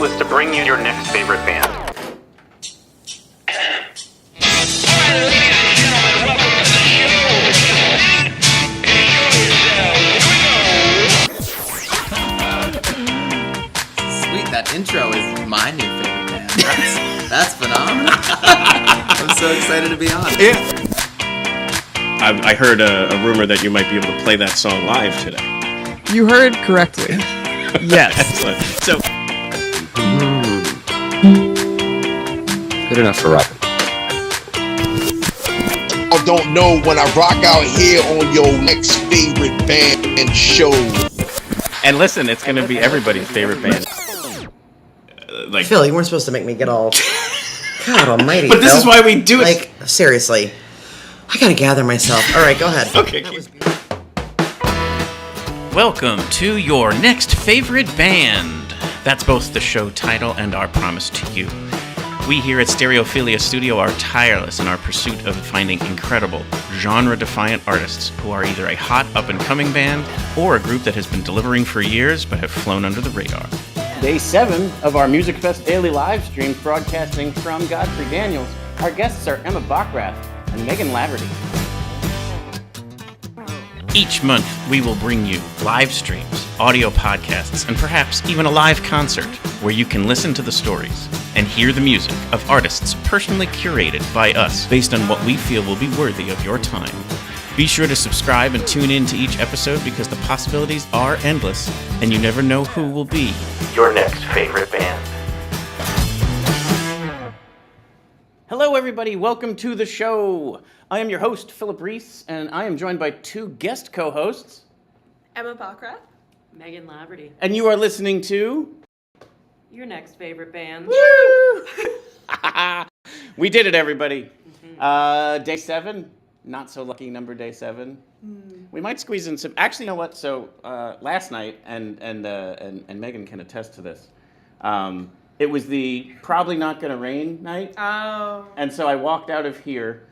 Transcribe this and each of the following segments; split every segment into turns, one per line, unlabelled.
goal is to bring you your next favorite band.
Sweet, that intro is my new favorite band. That's phenomenal. I'm so excited to be on.
Yeah. I heard a rumor that you might be able to play that song live today.
You heard correctly. Yes.
Excellent. So,
Good enough for Robin.
I don't know when I rock out here on your next favorite band show.
And listen, it's going to be everybody's favorite band.
like,
Phil, you weren't supposed to make me get all... God almighty,
but this
Phil.
is why we do it.
Like, seriously. I gotta gather myself. All right, go ahead.
Okay.
Welcome to your next favorite band. That's both the show title and our promise to you. We here at Stereophilia Studio are tireless in our pursuit of finding incredible, genre-defiant artists who are either a hot up-and-coming band or a group that has been delivering for years but have flown under the radar.
Day 7 of our Musikfest daily live stream broadcasting from Godfrey Daniels. Our guests are Emma Bockrath and Meghan Laverty.
Each month, we will bring you live streams, audio podcasts, and perhaps even a live concert where you can listen to the stories and hear the music of artists personally curated by us based on what we feel will be worthy of your time. Be sure to subscribe and tune in to each episode because the possibilities are endless and you never know who will be
Your next favorite band.
Hello, everybody. Welcome to the show. I am your host, Philip Reese, and I am joined by two guest co-hosts.
Emma Bockrath.
Meghan Laverty.
And you are listening to...
Your next favorite band.
Woo! We did it, everybody. Day 7. Not so lucky number day 7. We might squeeze in some... Actually, you know what? So last night, and Meghan can attest to this, it was the probably not going to rain night.
Oh.
And so I walked out of here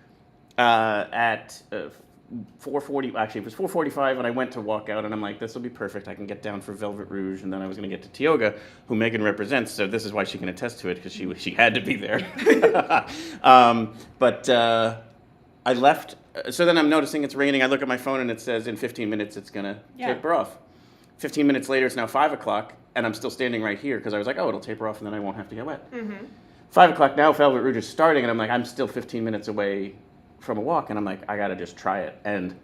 at 4:40. Actually, it was 4:45, and I went to walk out, and I'm like, this will be perfect. I can get down for Velvet Rouge, and then I was going to get to Tioga, who Meghan represents. So this is why she can attest to it, because she had to be there. But I left. So then I'm noticing it's raining. I look at my phone, and it says in 15 minutes it's going to taper off. 15 minutes later, it's now 5 o'clock, and I'm still standing right here because I was like, oh, it'll taper off, and then I won't have to get wet. 5 o'clock now, Velvet Rouge is starting, and I'm like, I'm still 15 minutes away from a walk, and I'm like, I gotta just try it. And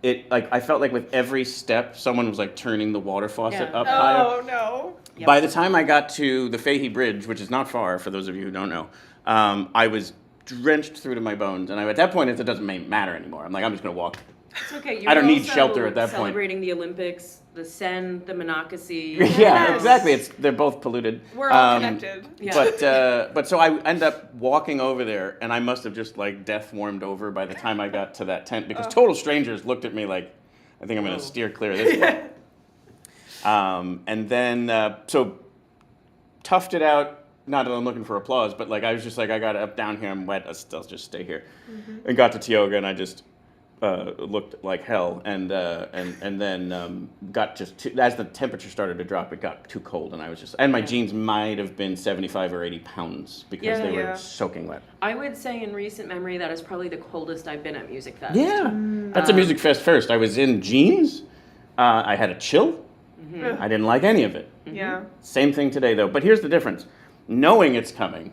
it, like, I felt like with every step, someone was like turning the water faucet up higher.
Oh, no.
Yep.
By the time I got to the Fahey Bridge, which is not far for those of you who don't know, I was drenched through to my bones, and at that point, it doesn't matter anymore. I'm like, I'm just gonna walk.
It's okay.
I don't need shelter at that point.
Celebrating the Olympics, the Seine, the Monocacy.
Yeah,
Yes.
exactly. They're both polluted.
We're all connected.
Yeah.
But so I end up walking over there, and I must have just like death warmed over by the time I got to that tent because total strangers looked at me like, I think I'm going to steer clear of this one. And then so toughed it out. Not that I'm looking for applause, but like I was just like, I got up down here. I'm wet. I'll just stay here. And got to Tioga, and I just looked like hell, and then got just too, as the temperature started to drop, it got too cold, and I was just, and my jeans might have been 75 or 80 pounds because they were soaking wet.
I would say in recent memory that is probably the coldest I've been at Musikfest.
Yeah, that's a Musikfest first. I was in jeans. I had a chill. I didn't like any of it.
Yeah.
Same thing today, though. But here's the difference. Knowing it's coming,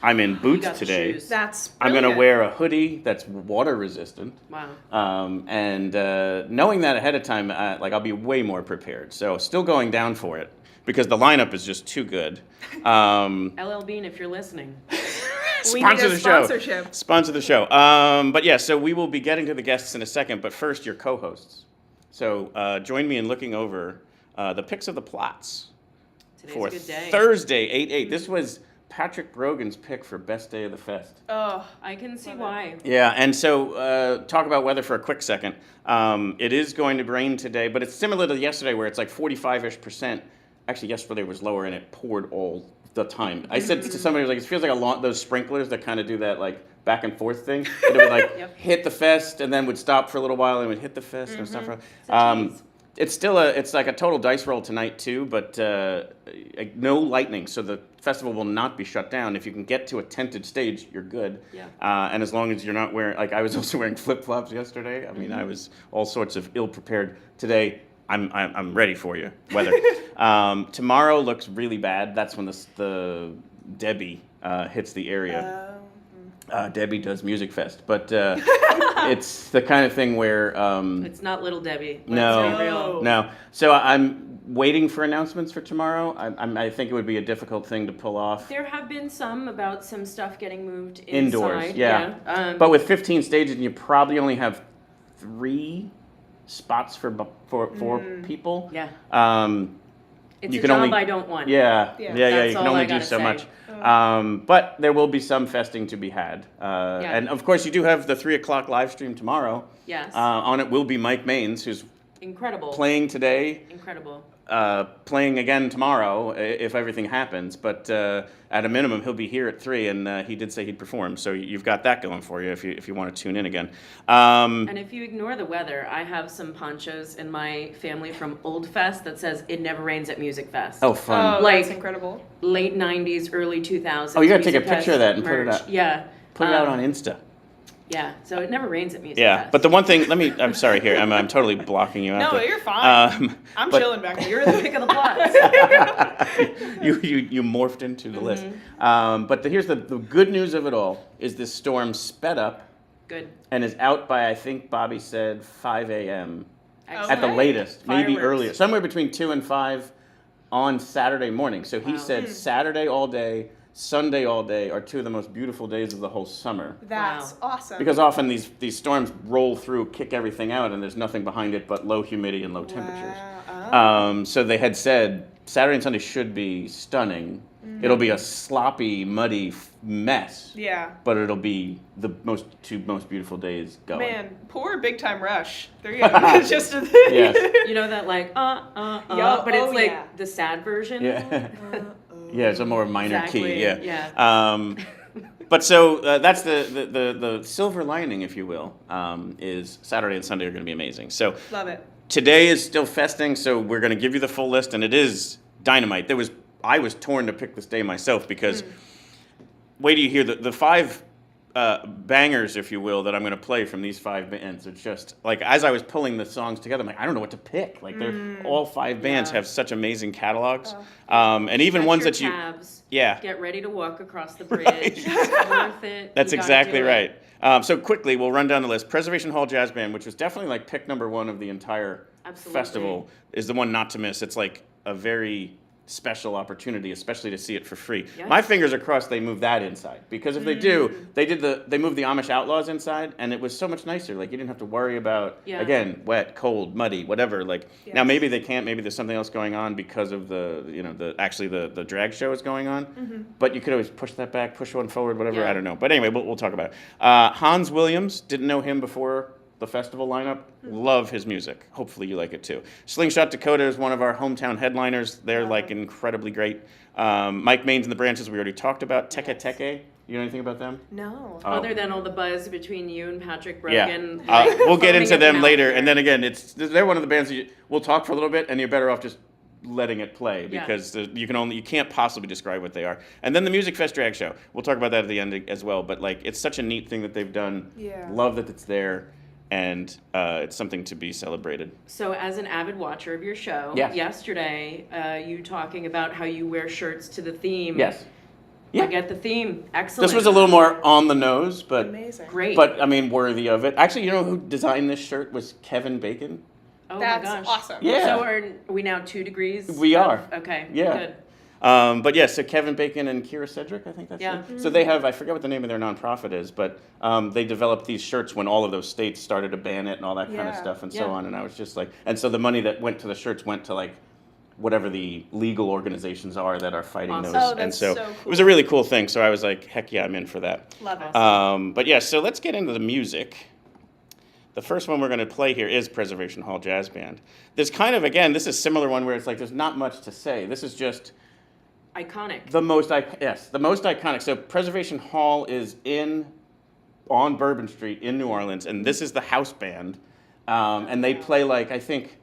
I'm in boots
got
today.
shoes.
That's
I'm
brilliant.
going to wear a hoodie that's water resistant.
Wow.
And knowing that ahead of time, like I'll be way more prepared. So still going down for it because the lineup is just too good.
LL Bean, if you're listening.
We need
Sponsor
a
the show.
sponsorship.
Sponsor the show. But yeah, so we will be getting to the guests in a second. But first, your co-hosts. So join me in looking over the picks of the plots
Today's
for
a good day.
Thursday, 8/8. This was Patrick Brogan's pick for best day of the fest.
Oh,
I can see why.
Yeah, and so talk about weather for a quick second. It is going to rain today, but it's similar to yesterday where it's like 45-ish%. Actually, yesterday was lower and it poured all the time. I said to somebody, like, it feels like a lot, those sprinklers that kind of do that like back and forth thing. It would like hit the fest and then would stop for a little while and would hit the fest and stop for It's like a total dice roll tonight too, but no lightning, so the festival will not be shut down. If you can get to a tented stage, you're good.
Yeah.
And as long as you're not wearing, like I was also wearing flip flops yesterday. I mean, I was all sorts of ill prepared. Today, I'm ready for you. Weather. Tomorrow looks really bad. That's when the Debbie hits the area. Debbie does Musikfest, but it's the kind of thing where
It's not Little Debbie. Let's
no,
be real.
no. So I'm waiting for announcements for tomorrow. I think it would be a difficult thing to pull off.
There have been some about some stuff getting moved inside.
Indoors, yeah. But with 15 stages, you probably only have 3 spots for 4 people.
Yeah. It's
you
a
can
job
only,
I don't want.
Yeah.
Yeah.
You
That's
can
all
only
I
do
gotta
so
say.
much. But there will be some festing to be had. And of course, you do have the 3 o'clock live stream tomorrow.
Yes.
On it will be Mike Maines, who's
Incredible.
playing today.
Incredible.
Playing again tomorrow if everything happens, but at a minimum he'll be here at 3, and he did say he'd perform, so you've got that going for you if you want to tune in again.
And if you ignore the weather, I have some ponchos in my family from Old Fest that says it never rains at Musikfest.
Oh, fun!
Oh,
Like-
that's incredible.
Late 90s, early 2000s.
Oh, you gotta take a
Musikfest
picture of that and put it
merch.
up.
Yeah.
Put it out on Insta.
Yeah, so it never rains at Musikfest.
Yeah, but the one thing, I'm sorry here, I'm totally blocking you out.
No,
but,
you're fine. I'm
but-
chilling back here.
You're the pick of the plots.
you morphed into the list. But here's the good news of it all is this storm sped up
Good.
and is out by, I think Bobby said 5 a.m.
Excellent.
at the latest, maybe
Fireworks.
earlier, somewhere between 2 and 5 on Saturday morning. So he
Wow.
said Saturday all day, Sunday all day are 2 of the most beautiful days of the whole summer.
That's awesome.
Because often these storms roll through, kick everything out, and there's nothing behind it but low humidity and low temperatures.
Wow.
So they had said Saturday and Sunday should be stunning. It'll be a sloppy, muddy mess,
Yeah.
but it'll be the two most beautiful days going.
Man, poor Big Time Rush. They're getting just a thing.
Yes.
You know that like,
Yo,
but it's
oh,
like
yeah.
the sad version.
Yeah. Yeah, it's a more minor
Exactly,
key. Yeah.
yeah.
But so that's the silver lining, if you will, is Saturday and Sunday are going to be amazing. So
Love it.
today is still festing, so we're going to give you the full list, and it is dynamite. I was torn to pick this day myself because wait till you hear the 5 bangers, if you will, that I'm going to play from these 5 bands. It's just like as I was pulling the songs together, I'm like, I don't know what to pick. Like they're all 5 bands
Yeah.
have such amazing catalogs, and even
Stretch
ones
your
that you.
tabs,
Yeah.
Get ready to walk across the bridge.
Right.
It's worth it.
That's
You gotta
exactly
do it.
right. So quickly, we'll run down the list. Preservation Hall Jazz Band, which was definitely like pick number 1 of the entire
Absolutely.
festival, is the one not to miss. It's like a very special opportunity, especially to see it for free.
Yes.
My fingers are crossed they move that inside, because if they do, they moved the Amish Outlaws inside, and it was so much nicer. Like you didn't have to worry about
Yeah.
again wet, cold, muddy, whatever. Like now
Yes.
maybe they can't. Maybe there's something else going on because of the drag show is going on. But you could always push that back, push one forward, whatever.
Yeah.
I don't know. But anyway, we'll talk about it. Hans Williams, didn't know him before the festival lineup. Love his music. Hopefully you like it too. Slingshot Dakota is one of our hometown headliners. They're like incredibly great. Mike Maines and the Branches we already talked about. Teke Teke. You know anything about them?
No.
Oh.
Other than all the buzz between you and Patrick
Yeah.
Brogan. like,
We'll get
foaming
into
at the
them
mouth
later.
there.
And then again, they're one of the bands that we'll talk for a little bit, and you're better off just letting it play
Yeah.
because you can't possibly describe what they are. And then the Musikfest drag show. We'll talk about that at the end as well. But like, it's such a neat thing that they've done.
Yeah.
Love that it's there. And it's something to be celebrated.
So, as an avid watcher of your show,
Yes.
yesterday, you talking about how you wear shirts to the theme.
Yes.
I
Yeah.
get the theme. Excellent.
This was a little more on the nose, but
Amazing.
great.
but I mean, worthy of it. Actually, you know who designed this shirt was Kevin Bacon.
oh
That's
my gosh.
awesome.
Yeah.
So, are we now 2 degrees?
We
of-
are.
Okay.
Yeah.
Good.
But yeah, so Kevin Bacon and Kira Cedric, I think that's
Yeah.
it. So they have, I forget what the name of their nonprofit is, but they developed these shirts when all of those states started to ban it and all that kind of
Yeah.
stuff and so
Yeah.
on. And I was just like, and so the money that went to the shirts went to like whatever the legal organizations are that are fighting
Awesome.
those.
Oh,
and
that's
so,
so
it was a
cool.
really cool thing. So I was like, heck yeah, I'm in for that.
Love it.
But yeah, so let's get into the music. The first one we're going to play here is Preservation Hall Jazz Band. There's kind of, again, this is a similar one where it's like there's not much to say. This is just
Iconic.
the most iconic. So Preservation Hall is on Bourbon Street in New Orleans, and this is the house band, and they play like I think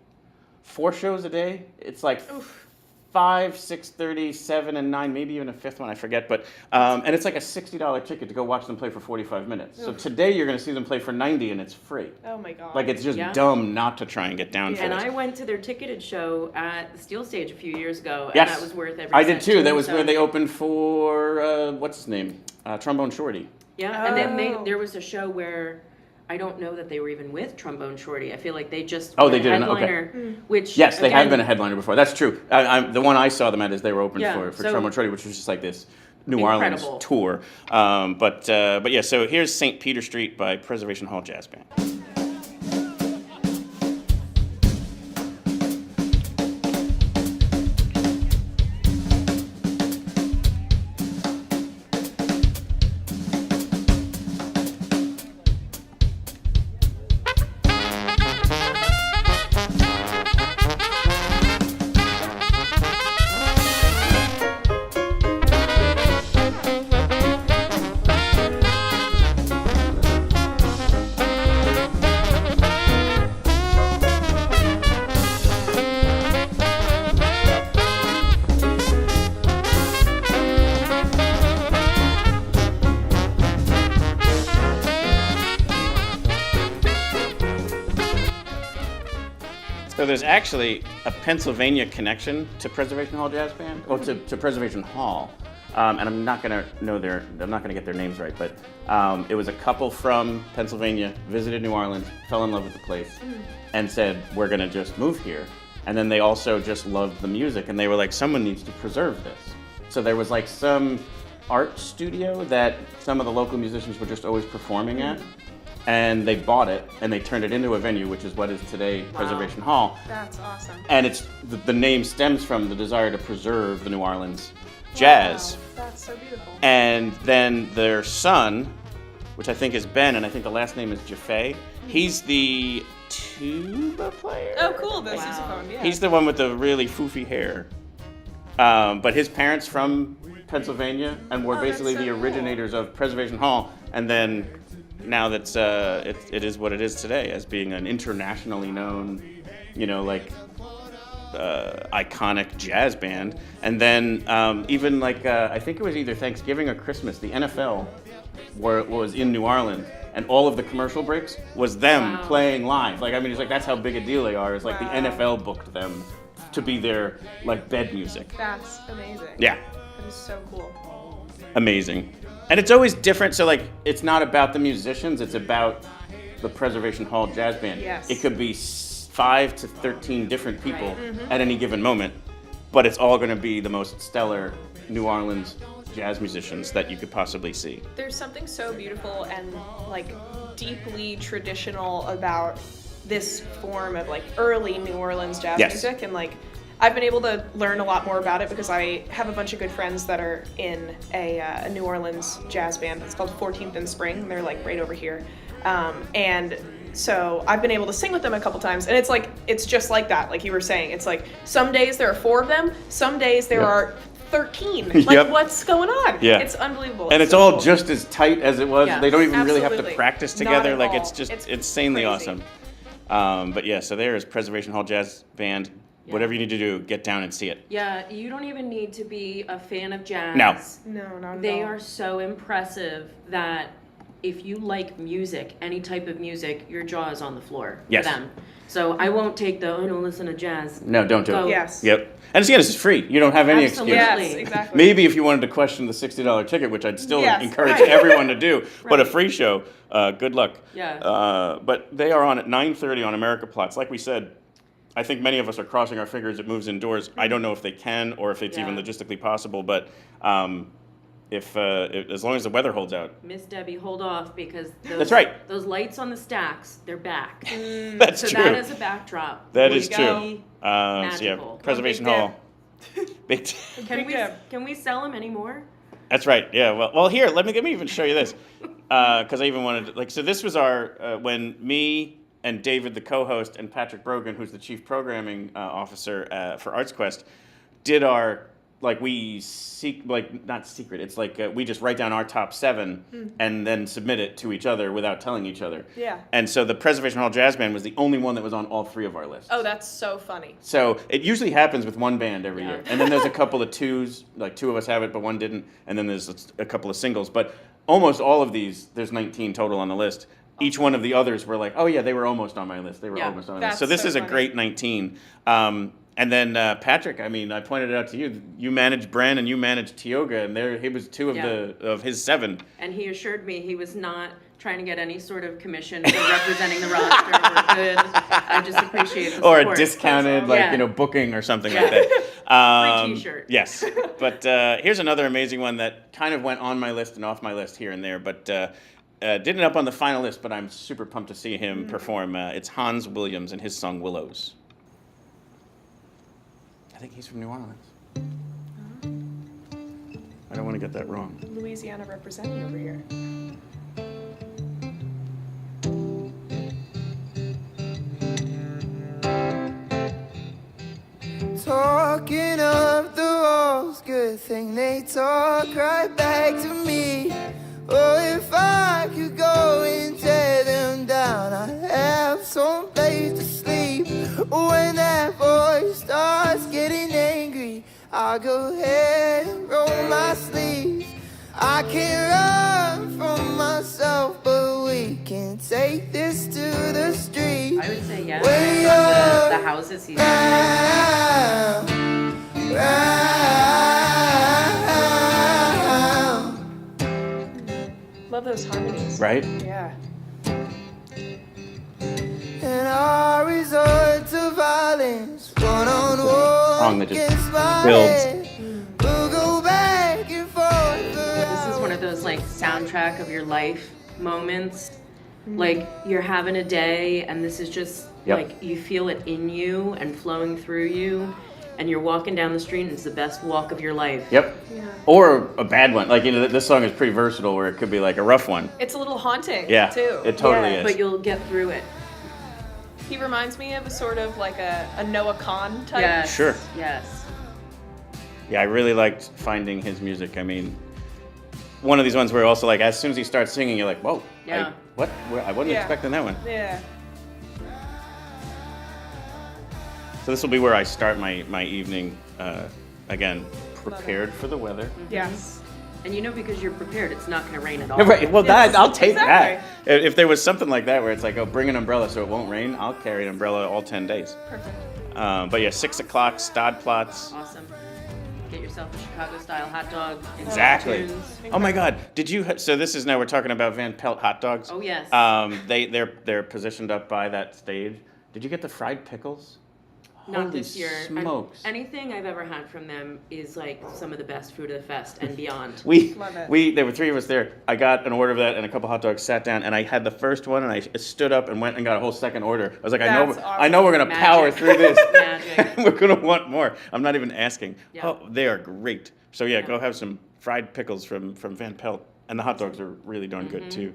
4 shows a day. It's like 5, 6:30, 7, and 9, maybe even a fifth one, I forget. But and it's like a $60 ticket to go watch them play for 45 minutes. So today you're going to see them play for 90, and it's free.
Oh my god.
Like it's just
Yeah.
dumb not to try and get down for
And
this.
I went to their ticketed show at the Steel Stage a few years ago, and
Yes.
that was worth every
I did
cent
too. That
me,
was
so-
where they opened for what's his name, Trombone Shorty.
Yeah, and then
Oh.
there was a show where I don't know that they were even with Trombone Shorty. I feel like they just
Oh,
were
they
a
didn't? Okay.
headliner, which
Yes, they have
again,
been a headliner before. That's true. The one I saw them at is they were open
Yeah,
for
so-
Trombone Shorty, which was just like this New
Incredible.
Orleans tour. But yeah, so here's St. Peter Street by Preservation Hall Jazz Band. So there's actually a Pennsylvania connection to Preservation Hall Jazz Band, or to Preservation Hall, and I'm not gonna get their names right, but it was a couple from Pennsylvania, visited New Orleans, fell in love with the place, and said, we're gonna just move here. And then they also just loved the music, and they were like, someone needs to preserve this. So there was like some art studio that some of the local musicians were just always performing at. And they bought it and they turned it into a venue, which is what is today Preservation Hall.
That's awesome.
And it's the name stems from the desire to preserve the New Orleans jazz.
Wow, that's so beautiful.
And then their son, which I think is Ben, and I think the last name is Jaffe, he's the tuba player.
Oh, cool. The
Wow.
sousaphone, yeah.
He's the one with the really foofy hair. But his parents from Pennsylvania and were
Oh, that's
basically
so
the
cool.
originators of Preservation Hall. And then now that's it is what it is today, as being an internationally known, iconic jazz band. And then even I think it was either Thanksgiving or Christmas, the NFL was in New Orleans. And all of the commercial breaks was them
Wow.
playing live. It's like that's how big a deal they are. It's like
Wow.
the NFL booked them to be their bed music.
That's amazing.
Yeah,
That is so cool.
amazing. And it's always different. So it's not about the musicians. It's about the Preservation Hall Jazz Band.
Yes.
It could be 5 to 13 different people at any given moment, but it's all going to be the most stellar New Orleans jazz musicians that you could possibly see.
There's something so beautiful and deeply traditional about this form of early New Orleans jazz
Yes.
music, and I've been able to learn a lot more about it because I have a bunch of good friends that are in a New Orleans jazz band. It's called 14th and Spring. They're right over here, and so I've been able to sing with them a couple times, and it's just like that, like you were saying. It's some days there are 4 of them, some days there
Yep.
are 13.
Yep.
What's going on?
Yeah.
It's unbelievable.
And it's
so
all
cool.
just as tight as it was.
Yes,
They don't even really have to
absolutely.
practice
Not
together.
at
It's
all.
just
It's
insanely
crazy.
awesome. But yeah, so there is Preservation Hall Jazz Band.
Yeah.
Whatever you need to do, get down and see it.
Yeah, you don't even need to be a fan of jazz.
No.
No, not at
They
all.
are so impressive that if you like music, any type of music, your jaw is on the floor
Yes.
for them. So I won't take I don't listen to jazz.
No, don't do
Go.
it.
Yes.
Yep. And again, this is free. You don't have any
Absolutely.
excuse.
Yes, exactly.
Maybe if you wanted to question the $60 ticket, which I'd still
Yes,
encourage
right.
everyone to do, but a
Right.
free show, good luck.
Yeah.
But they are on at 9:30 on America Plots. Like we said, I think many of us are crossing our fingers it moves indoors. I don't know if they can or if it's even
Yeah.
logistically possible, but if as long as the weather holds out.
Miss Debbie, hold off because those,
That's right.
Those lights on the stacks, they're back.
That's
So
true.
that is a backdrop.
That
will
is
be
true. So yeah,
magical.
Preservation
Big
Hall. Big
Can we sell them anymore?
That's right. Yeah. Well, here, let me even show you this, because I even wanted to, so this was our when me and David, the co-host, and Patrick Brogan, who's the chief programming officer for ArtsQuest, did our like we seek, like not secret. It's like we just write down our top 7 and then submit it to each other without telling each other.
Yeah.
And so the Preservation Hall Jazz Band was the only one that was on all 3 of our lists.
Oh, that's so funny.
So it usually happens with one band every year, and then there's a couple of twos, like 2 of us have it, but 1 didn't, and then there's a couple of singles. But almost all of these, there's 19 total on the list. Each one of the others were like, oh yeah, they were almost on my list. They were almost on my list. So this is a great 19. And then Patrick, I mean, I pointed it out to you. You managed Bren and you managed Tioga, and he was 2 of his 7.
And he assured me he was not trying to get any sort of commission for representing the roster. We're good. I just appreciate the support.
Or a discounted, booking or something like that.
Free T-shirt.
Yes. But here's another amazing one that kind of went on my list and off my list here and there, but didn't end up on the final list, but I'm super pumped to see him perform. It's Hans Williams and his song Willows. I think he's from New Orleans. I don't want to get that wrong.
Louisiana representing over here.
Talking up the walls, good thing they talk right back to me. Oh, if I could go and tear them down, I'd have some place to sleep. When that voice starts getting angry, I'll go ahead and roll my sleeves. I can't run from myself, but we can take this to the street.
I would say yes.
When
The houses he's
Love those harmonies.
Right?
Yeah.
And I resort to violence, one-on-one
Song that just
against my
builds.
head. We'll go back and forth.
This is one of those like soundtrack of your life moments. Like you're having a day and this is just like you feel it in you and flowing through you, and you're walking down the street and it's the best walk of your life.
Yep. Yeah. Or a bad one. Like, this song is pretty versatile where it could be like a rough one.
It's a little haunting, too.
It totally is.
But you'll get through it.
He reminds me of a sort of like a Noah Kahn type.
Yes.
Sure.
Yes.
Yeah, I really liked finding his music. I mean, one of these ones where also like as soon as he starts singing, you're like, whoa,
Yeah.
I wasn't expecting that one.
Yeah.
So this will be where I start my evening, again, prepared for the weather.
Yes.
And because you're prepared, it's not going to rain at all.
Right. Well, I'll take
exactly.
that. If there was something like that where it's like, oh, bring an umbrella so it won't rain, I'll carry an umbrella all 10 days.
Perfect.
But yeah, 6 o'clock, Stadplatz.
Awesome. Get yourself a Chicago-style hot dog.
Exactly.
Tunes.
Oh my God! Did you? So this is now we're talking about Van Pelt hot dogs.
Oh yes.
They're positioned up by that stage. Did you get the fried pickles?
Not
Holy
this year.
smokes!
Anything I've ever had from them is like some of the best food of the fest and beyond.
Love it.
There were 3 of us there. I got an order of that and a couple hot dogs. Sat down and I had the first one and I stood up and went and got a whole second order. I was like,
That's
I know we're gonna
Magic.
power through this.
Magic.
We're gonna want more. I'm not even asking.
Yeah.
Oh, they are great. So yeah, go have some fried pickles from Van Pelt, and the hot dogs are really darn good too.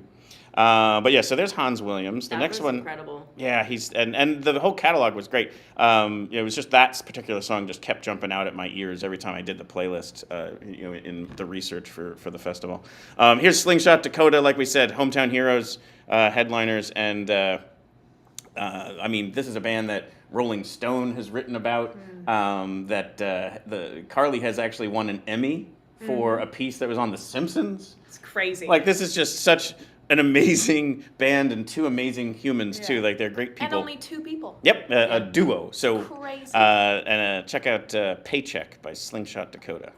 But yeah, so there's Hans Williams. The
That
next
was
one,
incredible.
yeah, he's and the whole catalog was great. It was just that particular song just kept jumping out at my ears every time I did the playlist. In the research for the festival. Here's Slingshot Dakota, like we said, hometown heroes, headliners, and I mean, this is a band that Rolling Stone has written about. That Carly has actually won an Emmy for a piece that was on The Simpsons.
It's crazy.
Like, this is just such an amazing band and 2 amazing humans too. Like, they're great people.
And only 2 people.
Yep, a duo. So
Crazy.
And check out Paycheck by Slingshot Dakota.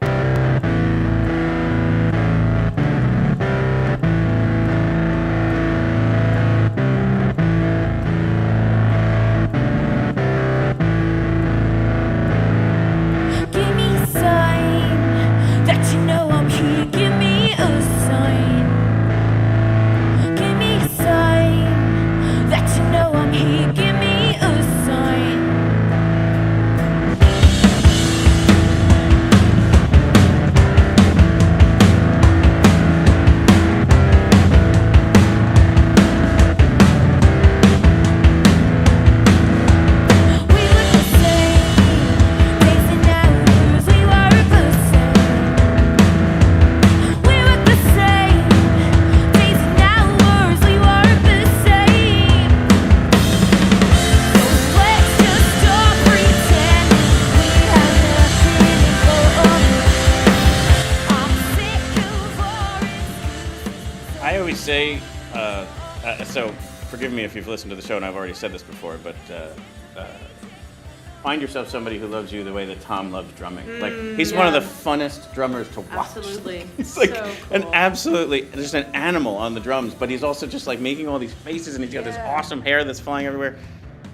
Give me a sign that you know I'm here. Give me a sign. Give me a sign that you know I'm here. Give me a sign.
So forgive me if you've listened to the show and I've already said this before, but find yourself somebody who loves you the way that Tom loves drumming. Like, he's one of the funnest drummers to watch.
Absolutely.
He's like
So
an
cool.
absolutely, just an animal on the drums, but he's also just like making all these faces, and he's got this awesome hair that's flying everywhere.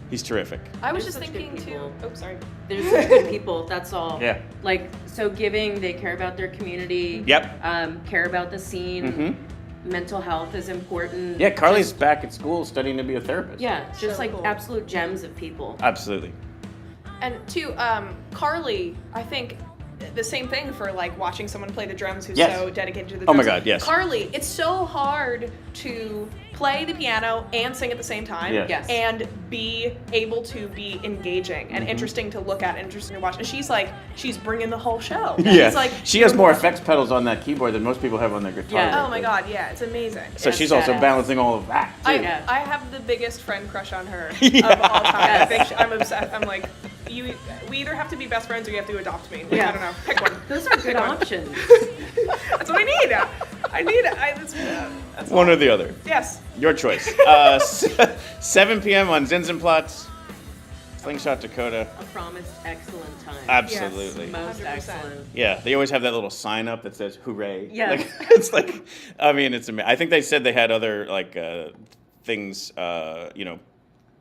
He's terrific.
I was
There's
just
such good
thinking too.
people.
Oh, sorry.
There's such good people, that's all.
Yeah.
Like, so giving, they care about their community.
Yep.
Care about the scene.
Mm-hmm.
Mental health is important.
Yeah, Carly's back at school studying to be a therapist.
Yeah, just
So
like
cool.
absolute gems of people.
Absolutely.
And too, Carly, I think the same thing for like watching someone play the drums who's
Yes.
so dedicated to the
Oh
drums.
my God, yes.
Carly, it's so hard to play the piano and sing at the same time.
Yes.
Yes.
And be able to be engaging and interesting to look at, interesting to watch. And she's bringing the whole show.
Yeah.
It's like
she has more effects pedals on that keyboard than most people have on their guitar.
Yeah.
Oh my God, yeah, it's amazing.
So
Yes,
she's also
badass.
balancing all of that too.
I have the biggest friend crush on her of all time. I think I'm obsessed. I'm like, we either have to be best friends or you have to adopt me. Like,
Yeah.
I don't know. Pick one.
Those are good
Pick one.
options.
That's what I need. That's
One or the other.
Yes.
Your choice. 7 p.m. on Zinzenplatz, Slingshot, Dakota.
A promised excellent time.
Absolutely.
Most
100%.
excellent.
Yeah, they always have that little sign up that says "Hooray!"
Yeah.
Like, it's like, I mean, it's amazing. I think they said they had other like things,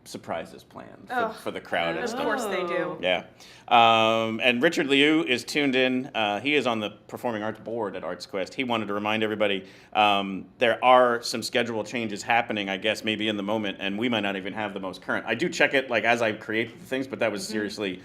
surprises planned for the crowd and
Of
stuff.
course they do.
Yeah. And Richard Liu is tuned in. He is on the Performing Arts Board at ArtsQuest. He wanted to remind everybody there are some schedule changes happening, I guess, maybe in the moment, and we might not even have the most current. I do check it like as I create the things, but that was seriously,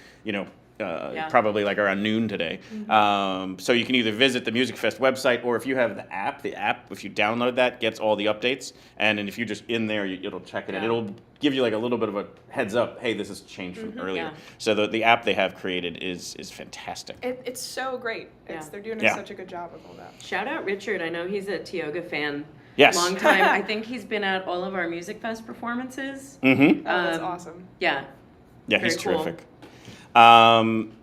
probably like around noon today. So you can either visit the Musikfest website, or if you have the app, if you download that, gets all the updates. And then if you're just in there, it'll check it, and it'll give you like a little bit of a heads up. Hey, this has changed from earlier.
Yeah.
So the app they have created is fantastic.
It's so great. They're doing
Yeah.
such a good job with all that.
Shout out Richard. I know he's a Tioga fan.
Yes.
Long time. I think he's been at all of our Musikfest performances.
Mm-hmm.
Oh, that's awesome.
Yeah.
Yeah, he's
Very cool.
terrific.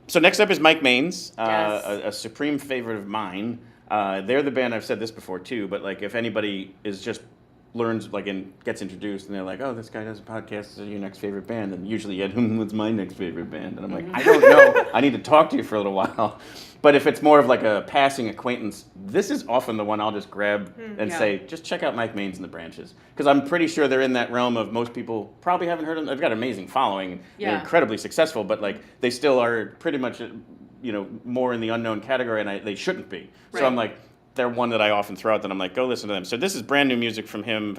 So next up is Mike Maines,
Yes.
a supreme favorite of mine. They're the band, I've said this before too, but like if anybody is just learns like and gets introduced and they're like, oh, this guy does a podcast, is your next favorite band? And usually, what's my next favorite band? And I'm like, I don't know. I need to talk to you for a little while. But if it's more of like a passing acquaintance, this is often the one I'll just grab and say, just check out Mike Maines and the Branches. Because I'm pretty sure they're in that realm of most people probably haven't heard of them. They've got an amazing following. They're incredibly successful, but like they still are pretty much, more in the unknown category, and they shouldn't be.
Right.
So I'm like, they're one that I often throw out that I'm like, go listen to them. So this is brand new music from him,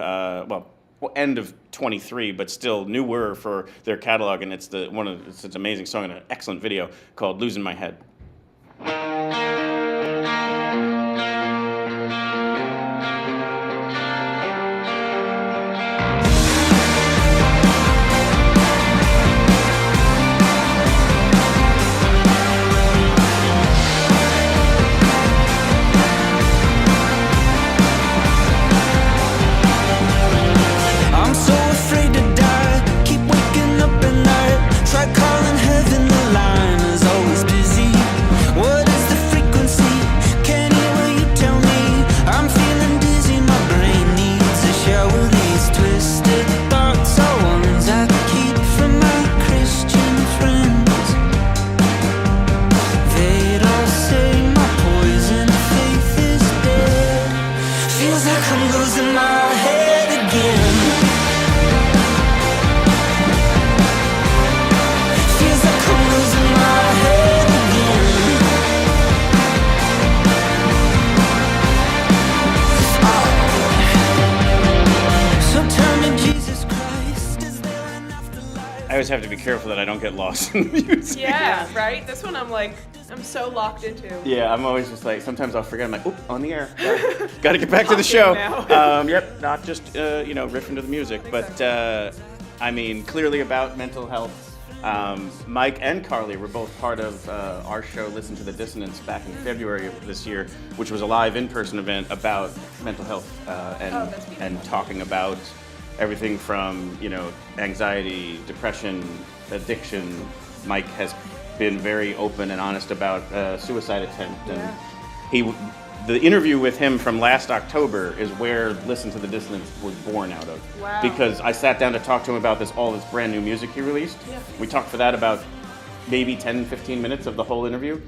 end of 23, but still newer for their catalog, and it's it's an amazing song and an excellent video called Losing My Head.
I'm so afraid to die. Keep waking up at night. Try calling heaven, the line is always busy. What is the frequency? Can't hear what you tell me. I'm feeling dizzy, my brain needs a shower. These twisted thoughts are ones I keep from my Christian friends. They'd all say my poison faith is dead. Feels like I'm losing my head again. Feels like I'm losing my head again. So tell me, Jesus Christ, is there an afterlife?
I always have to be careful that I don't get lost in the music.
Yeah, right? This one I'm so locked into.
Yeah, I'm always just like, sometimes I'll forget, I'm like, oop, on the air. Got to get back to the
Locked
show.
in now.
Not just, riffing to the music, but clearly about mental health. Mike and Carly were both part of our show, Listen to the Dissonance, back in February of this year, which was a live in-person event about mental health and talking about everything from, anxiety, depression, addiction. Mike has been very open and honest about suicide attempt, and he the interview with him from last October is where Listen to the Dissonance was born out of.
Wow.
Because I sat down to talk to him about all this brand new music he released.
Yeah.
We talked for that about maybe 10, 15 minutes of the whole interview.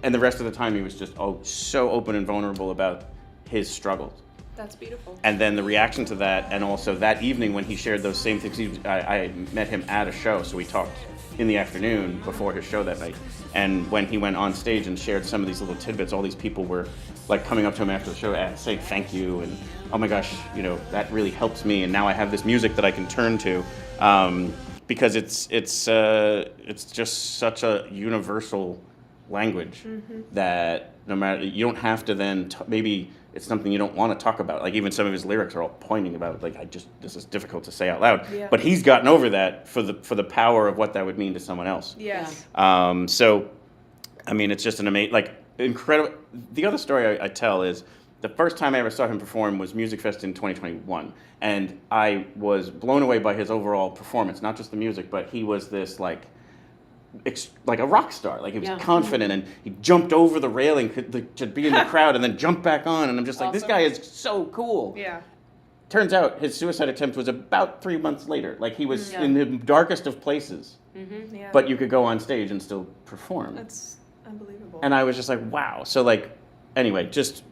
And the rest of the time he was just so open and vulnerable about his struggles.
That's beautiful.
And then the reaction to that, and also that evening when he shared those same things, I met him at a show, so we talked in the afternoon before his show that night. And when he went on stage and shared some of these little tidbits, all these people were like coming up to him after the show and saying thank you, and oh my gosh, that really helps me, and now I have this music that I can turn to, because it's just such a universal language that no matter, you don't have to then maybe it's something you don't want to talk about. Like even some of his lyrics are all pointing about like this is difficult to say out loud.
Yeah.
But he's gotten over that for the power of what that would mean to someone else.
Yes.
So, I mean, it's just an amazing, like incredible. The other story I tell is the first time I ever saw him perform was Musikfest in 2021, and I was blown away by his overall performance, not just the music, but he was this like a rock star. Like he was confident, and he jumped over the railing to be in the crowd and then jumped back on, and I'm just like, this guy is so cool.
Yeah.
Turns out his suicide attempt was about 3 months later. Like he was in the darkest of places,
Yeah.
but you could go on stage and still perform.
That's unbelievable.
And I was just like, wow. So like, anyway, just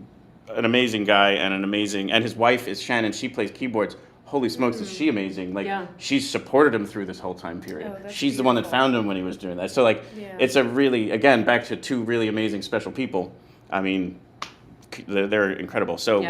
an amazing guy and his wife is Shannon. She plays keyboards. Holy smokes, is she amazing. Like, she's supported him through this whole time period. She's the one that found him when he was doing that. So, like, it's a really, again, back to two really amazing, special people. I mean, they're incredible. So,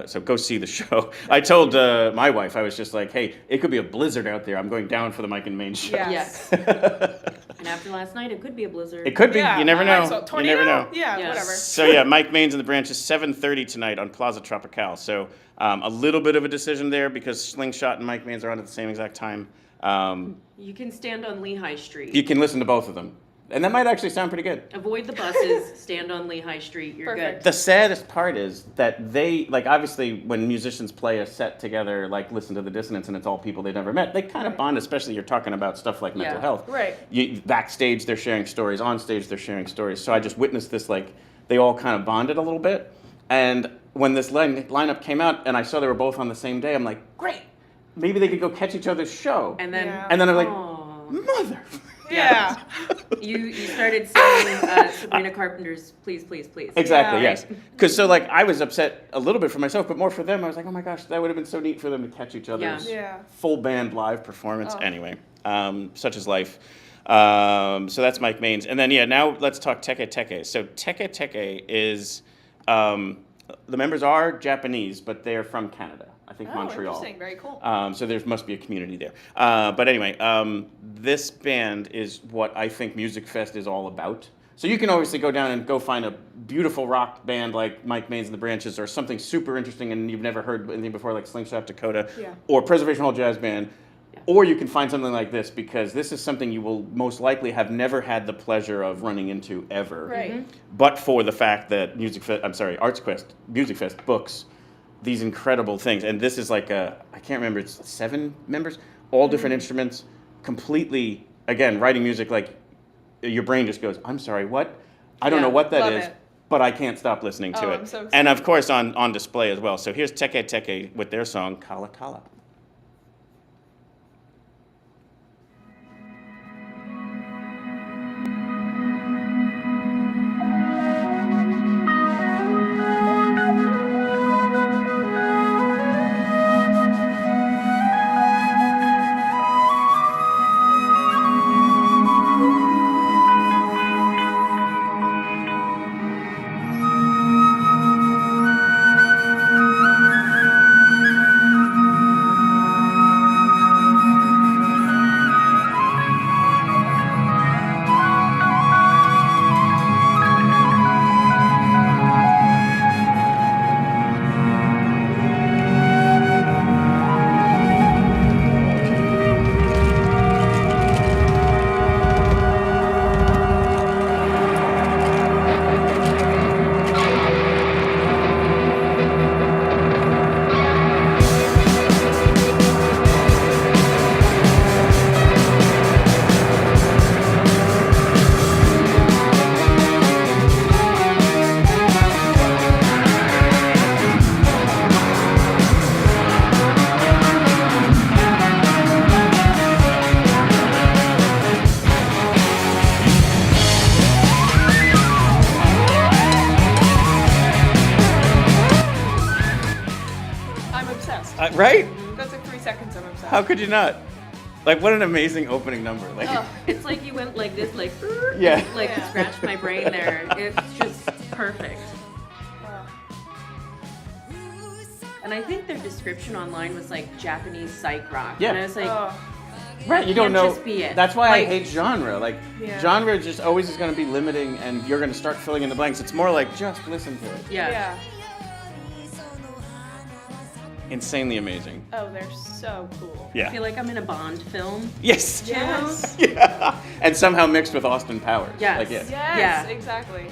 so go see the show. I told my wife, I was just like, hey, it could be a blizzard out there. I'm going down for the Mike and Main show.
Yes. And after last night, it could be a blizzard.
It could be. You never know.
So,
you never know.
Yeah, whatever.
So yeah, Mike Main's and the Branches, 7:30 tonight on Plaza Tropical. So a little bit of a decision there because Slingshot and Mike Main's are on at the same exact time.
You can stand on Lehigh Street.
You can listen to both of them. And that might actually sound pretty good.
Avoid the buses, stand on Lehigh Street, you're good.
The saddest part is that they, like obviously when musicians play a set together, like Listen to the Dissonance, and it's all people they've never met, they kind of bond, especially you're talking about stuff like mental health.
Right.
Backstage they're sharing stories, on stage they're sharing stories. So I just witnessed this, like they all kind of bonded a little bit. And when this lineup came out and I saw they were both on the same day, I'm like, great, maybe they could go catch each other's show.
And then,
I'm like, mother.
Yeah.
You started singing Sabrina Carpenter's Please, Please, Please.
Exactly, yes. Because so like I was upset a little bit for myself, but more for them. I was like, oh my gosh, that would have been so neat for them to catch each other's full band live performance. Anyway, such is life. So that's Mike Main's. And then, now let's talk Teke Teke. So Teke Teke is, the members are Japanese, but they're from Canada. I think Montreal.
Interesting. Very cool.
So there must be a community there. But anyway, this band is what I think Musikfest is all about. So you can obviously go down and go find a beautiful rock band like Mike Main's and the Branches, or something super interesting and you've never heard anything before like Slingshot Dakota, or Preservation Hall Jazz Band. Or you can find something like this, because this is something you will most likely have never had the pleasure of running into ever.
Right.
But for the fact that ArtsQuest Musikfest books these incredible things. And this is like I can't remember, it's 7 members, all different instruments, completely, again, writing music like your brain just goes, I'm sorry, what? I don't know what that is, but I can't stop listening to it.
I'm so excited.
And of course on display as well. So here's Teke Teke with their song, Kala Kala. Right?
That took 3 seconds. I'm obsessed.
How could you not? Like, what an amazing opening number. Like,
It's like you went like this, like,
Yeah.
like scratched my brain there. It's just perfect. And I think their description online was like Japanese psych rock.
Yeah.
And I was like,
right, you don't
can't
know.
just be it.
That's why
Like-
I hate genre. Like, genre just always is going to be limiting, and you're going to start filling in the blanks. It's more like, just listen to it.
yeah.
Insanely amazing.
Oh, they're so cool.
Yeah.
I feel like I'm in a Bond film.
Yes.
Yes.
Yeah. And somehow mixed with Austin Powers.
Yes.
Like,
Yes,
Yeah.
exactly.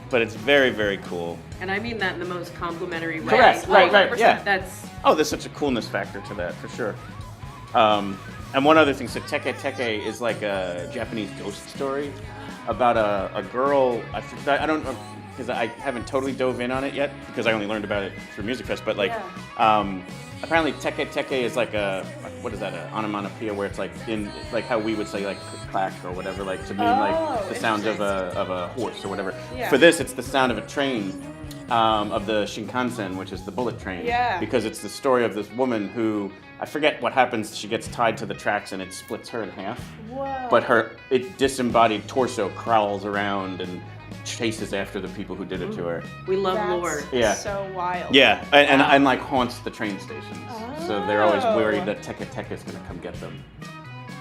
But it's very, very cool.
And I mean that in the most complimentary way.
Correct. Right, right, yeah.
That's
Oh, there's such a coolness factor to that, for sure. And one other thing, so Teke Teke is like a Japanese ghost story about a girl. I don't know, because I haven't totally dove in on it yet, because I only learned about it through Musikfest, but like, apparently Teke Teke is like what is that, an onomatopoeia, where it's like like how we would say like clack or whatever, like to mean like the sound of a horse or whatever.
Yeah.
For this, it's the sound of a train, of the Shinkansen, which is the bullet train.
Yeah.
Because it's the story of this woman who, I forget what happens, she gets tied to the tracks and it splits her in half.
Whoa.
But her disembodied torso crawls around and chases after the people who did it to her.
we love
That's
lore.
Yeah.
so wild.
Yeah, and like haunts the train stations. So they're always worried that Teke Teke is going to come get them.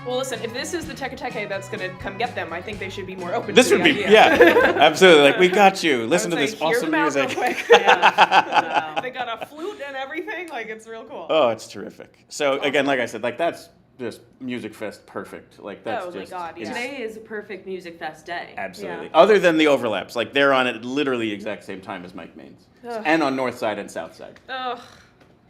Well, listen, if this is the Teke Teke that's going to come get them, I think they should be more open
This
to
would
the
be,
idea.
yeah, absolutely. Like, we got you. Listen to
I would
this
say, hear
awesome
them out real
music.
quick.
Yeah.
They got a flute and everything. Like, it's real cool.
Oh, it's terrific. So again, like I said, like that's just Musikfest perfect. Like that's
Oh my
just
God, yeah.
Today is a perfect Music Fest day.
absolutely.
Yeah.
Other than the overlaps, like they're on at literally exact same time as Mike Main's,
Ugh.
and on North Side and South Side.
Ugh.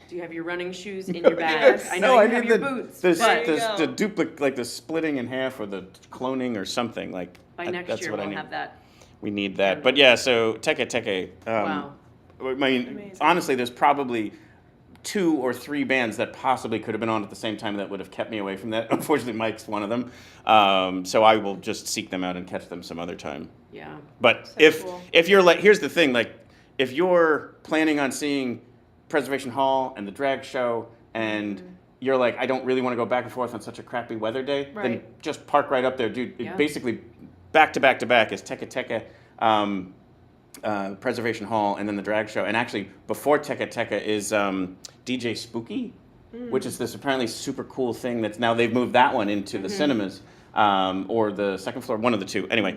Do you have your running shoes in your bag? I know you have your boots.
the
but
the duplicate, like the splitting in half or the cloning or something. Like
by next
that's
year
what I
we'll
need.
have that.
We need that. But yeah, so Teke Teke.
Wow.
I mean, honestly, there's probably 2 or 3 bands that possibly could have been on at the same time that would have kept me away from that. Unfortunately, Mike's one of them. So I will just seek them out and catch them some other time.
Yeah.
But
cool.
if you're like, here's the thing, like if you're planning on seeing Preservation Hall and the drag show and you're like, I don't really want to go back and forth on such a crappy weather day, then
Right.
just park right up there, dude.
Yeah.
It basically back to back to back is Teke Teke, Preservation Hall, and then the drag show. And actually, before Teke Teke is DJ Spooky, which is this apparently super cool thing that's now they've moved that one into the cinemas. Or the second floor, one of the two. Anyway,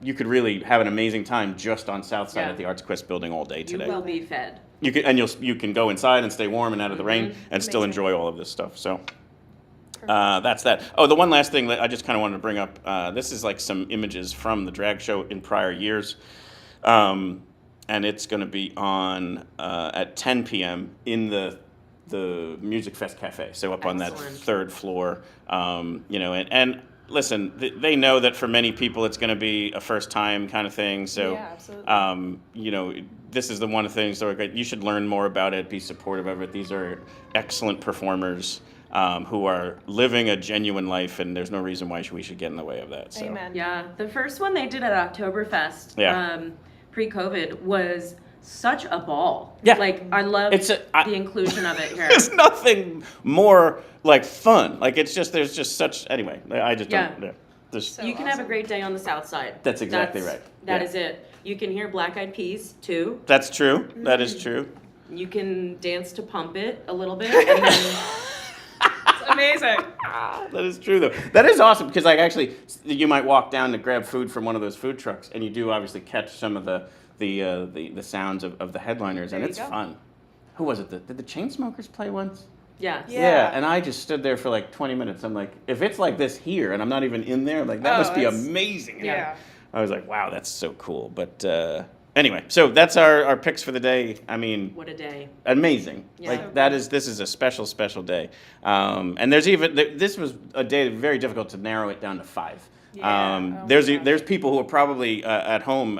you could really have an amazing time just on South Side
Yeah.
at the ArtsQuest building all day
You
today.
will be fed.
You can, and you can go inside and stay warm and out of the rain and still
Amazing.
enjoy all of this stuff. So that's that. Oh, the one last thing that I just kind of wanted to bring up. This is like some images from the drag show in prior years, and it's going to be on at 10 p.m. in the Musikfest Cafe. So up on that
Excellent.
3rd floor. And listen, they know that for many people it's going to be a first time kind of thing. So,
Yeah, absolutely.
this is the one of the things that you should learn more about it, be supportive of it. These are excellent performers who are living a genuine life, and there's no reason why we should get in the way of that. So.
Amen.
Yeah. The first one they did at Oktoberfest,
Yeah.
pre-COVID, was such a ball.
Yeah.
Like, I love
I-
the inclusion of it here.
There's nothing more like fun. Like there's just such. Anyway, I just
Yeah.
don't. Yeah. There's,
You can have a great day on the South Side.
That's exactly right.
That
Yeah.
is it. You can hear Black Eyed Peas, too.
That's true. That is true.
You can dance to Pump It a little bit, and then
It's amazing.
That is true, though. That is awesome because, like, actually, you might walk down to grab food from one of those food trucks, and you do obviously catch some of the sounds of the headliners, and
There you
it's
go.
fun. Who was it? Did the Chainsmokers play once?
yeah.
Yeah.
And I just stood there for like 20 minutes. I'm like, if it's like this here, and I'm not even in there, like that
Oh,
must be
that's-
amazing.
Yeah.
I was like, wow, that's so cool. But anyway, so that's our picks for the day. I mean,
What a day.
amazing.
Yeah.
Like
So
this is a special day. And this was a day very difficult to narrow it down to 5.
Yeah. Oh my
There's people who are probably at home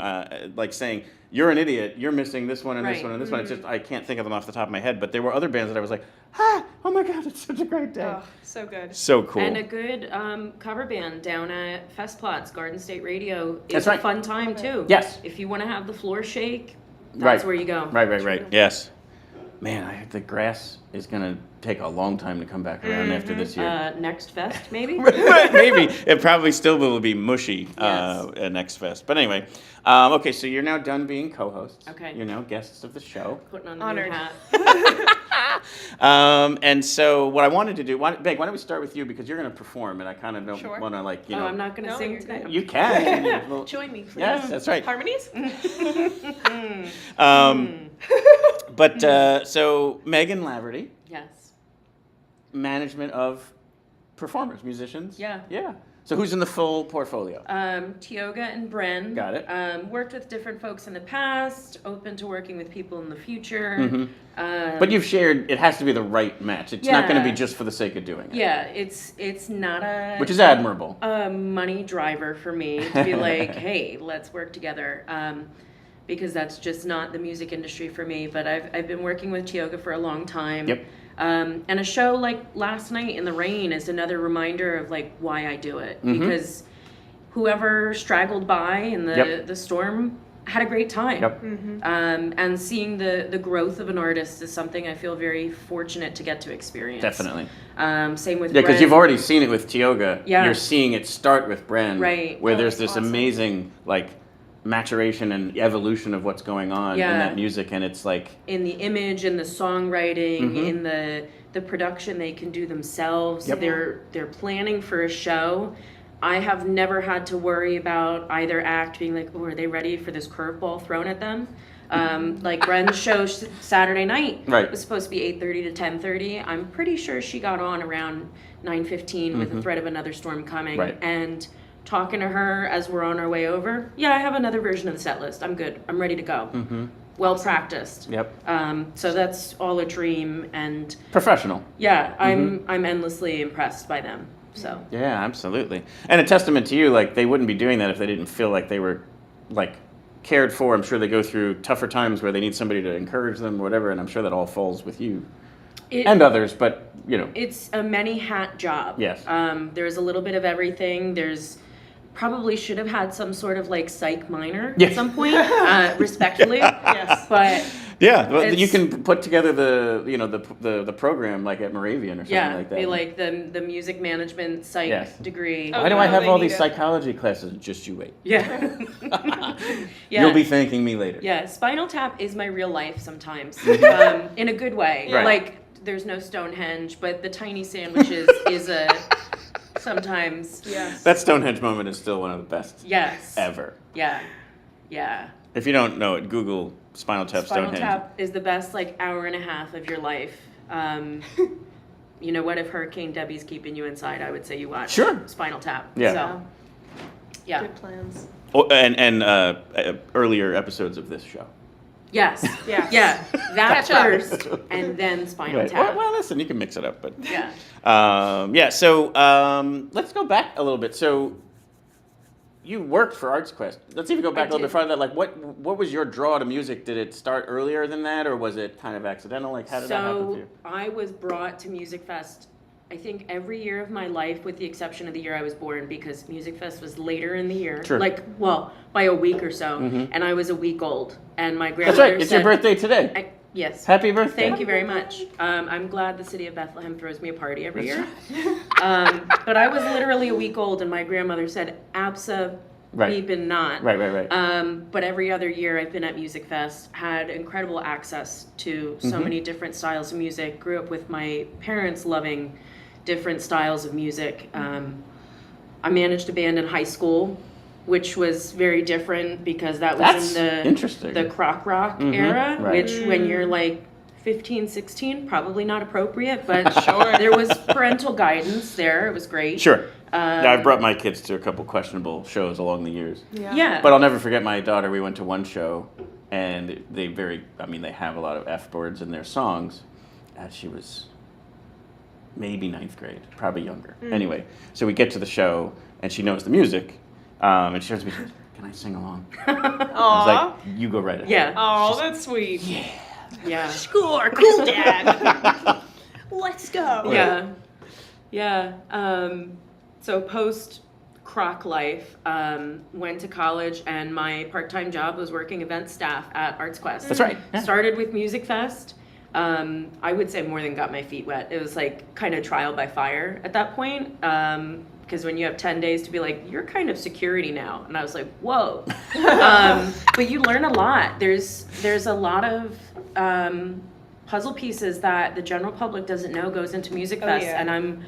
like saying, you're an idiot, you're missing this one and this
Right.
one and this one. It's just I can't think of them off the top of my head, but there were other bands that I was like, oh my god, it's such a great day.
Oh, so good.
So cool.
And a good cover band down at Festplatz, Garden State Radio, is
That's right.
a fun time, too.
Yes.
If you want to have the floor shake, that's
Right.
where you go.
Right. Yes. Man, the grass is gonna take a long time to come back around after this year.
Next fest, maybe?
Maybe. It probably still will be mushy
Yes.
at next fest. But anyway, okay, so you're now done being co-hosts.
Okay.
You're now guests of the show.
Putting on the
Honored.
new hat.
And so what I wanted to do, Meg, why don't we start with you, because you're going to perform, and I kind of don't
Sure.
want to, like, you
Oh,
know.
I'm not going to
No,
sing
you're
today.
good.
You can. Well,
Join me, please.
yes, that's right.
Harmonies?
But so Meghan Laverty,
Yes.
management of performers, musicians.
Yeah.
Yeah. So who's in the full portfolio?
Tioga and Bren.
Got it.
Worked with different folks in the past, open to working with people in the future.
Mm-hmm. But you've shared, it has to be the right match. It's not going to be just for the sake of doing it.
Yeah, it's not
Which is admirable.
a money driver for me to be like, hey, let's work together. Because that's just not the music industry for me. But I've been working with Tioga for a long time.
Yep.
And a show like Last Night in the Rain is another reminder of like why I do it.
Mm-hmm.
Because whoever straggled by in
Yep.
the storm had a great time.
Yep.
And seeing the growth of an artist is something I feel very fortunate to get to experience.
Definitely.
Same with
Yeah, because
Bren.
you've already seen it with Tioga.
Yeah.
You're seeing it start with Bren.
Right.
Where
Oh,
there's
that's
this
awesome.
amazing, like, maturation and evolution of what's going on in
Yeah.
that music, and it's like,
in the image, in the songwriting,
Mm-hmm.
in the production they can do themselves.
Yep.
They're planning for a show. I have never had to worry about either act being like, oh, are they ready for this curveball thrown at them? Like Bren's show Saturday night
Right.
was supposed to be 8:30 to 10:30. I'm pretty sure she got on around 9:15 with the threat of another storm coming.
Right.
And talking to her as we're on our way over, yeah, I have another version of the set list. I'm good. I'm ready to go. Well practiced.
yep,
So that's all a dream, and
professional.
yeah, I'm endlessly impressed by them. So
Yeah, absolutely. And a testament to you, like, they wouldn't be doing that if they didn't feel like they were, like, cared for. I'm sure they go through tougher times where they need somebody to encourage them or whatever, and I'm sure that all falls with you. And others, but, you know.
It's a many hat job.
Yes.
There's a little bit of everything. There's probably should have had some sort of like psych minor
Yeah.
at some point, respectfully.
Yes.
But
Yeah, well, you
It's-
can put together the program like at Moravian or something
yeah,
like that.
be like the music management psych
Yes.
degree.
Oh,
Why do I
no,
have
they
all
need
these
it.
psychology classes? Just you wait.
Yeah. Yeah.
You'll be thanking me later.
Yeah, Spinal Tap is my real life sometimes, in a good way.
Right.
Like, there's no Stonehenge, but the tiny sandwiches is a sometimes.
Yes.
That Stonehenge moment is still one of the best
Yes.
ever.
Yeah. Yeah.
If you don't know it, Google Spinal Tap
Spinal
Stonehenge.
Tap is the best like hour and a half of your life. You know what? If Hurricane Debbie's keeping you inside, I would say you watch
Sure.
Spinal Tap.
Yeah.
So, yeah.
Good plans.
Oh, and earlier episodes of this show.
Yes.
Yes.
Yeah. That
Catch up.
first, and then Spinal
Right.
Tap.
Well, listen, you can mix it up, but
Yeah.
So let's go back a little bit. So you worked for ArtsQuest. Let's even go back a little bit
did.
farther. Like, what was your draw to music? Did it start earlier than that, or was it kind of accidental? Like, how did that happen for you?
I was brought to Musikfest, I think every year of my life, with the exception of the year I was born, because Musikfest was later in the year.
Sure.
Like, well, by a week or so, and I was a week old, and my
That's
grandmother
right. It's
said,
your birthday today.
Yes.
Happy birthday.
Thank you very much. I'm glad the city of Bethlehem throws me a party every year. But I was literally a week old, and my grandmother said, "Absa-beepin' not."
Right.
But every other year I've been at Musikfest, had incredible access to so many different styles of music, grew up with my parents loving different styles of music. I managed a band in high school, which was very different because that was
That's
in
interesting.
the croc rock era,
right.
which when you're like 15, 16, probably not appropriate, but there was parental guidance there. It was great.
Sure. Yeah, I've brought my kids to a couple questionable shows along the years.
Yeah.
But I'll never forget my daughter. We went to one show, and they have a lot of F words in their songs. She was maybe 9th grade, probably younger. Anyway, so we get to the show, and she knows the music, and she turns to me and says, "Can I sing along?" I was like, "You go right ahead."
Yeah.
Oh, that's sweet.
Yeah.
Score, cool, Dad. Let's go.
Yeah. So post croc life, went to college, and my part-time job was working event staff at ArtsQuest.
That's right. Yeah.
Started with Musikfest, I would say more than got my feet wet. It was like kind of trial by fire at that point. Because when you have 10 days to be like, you're kind of security now. And I was like, whoa. But you learn a lot. There's a lot of puzzle pieces that the general public doesn't know goes into Musikfest. And I'm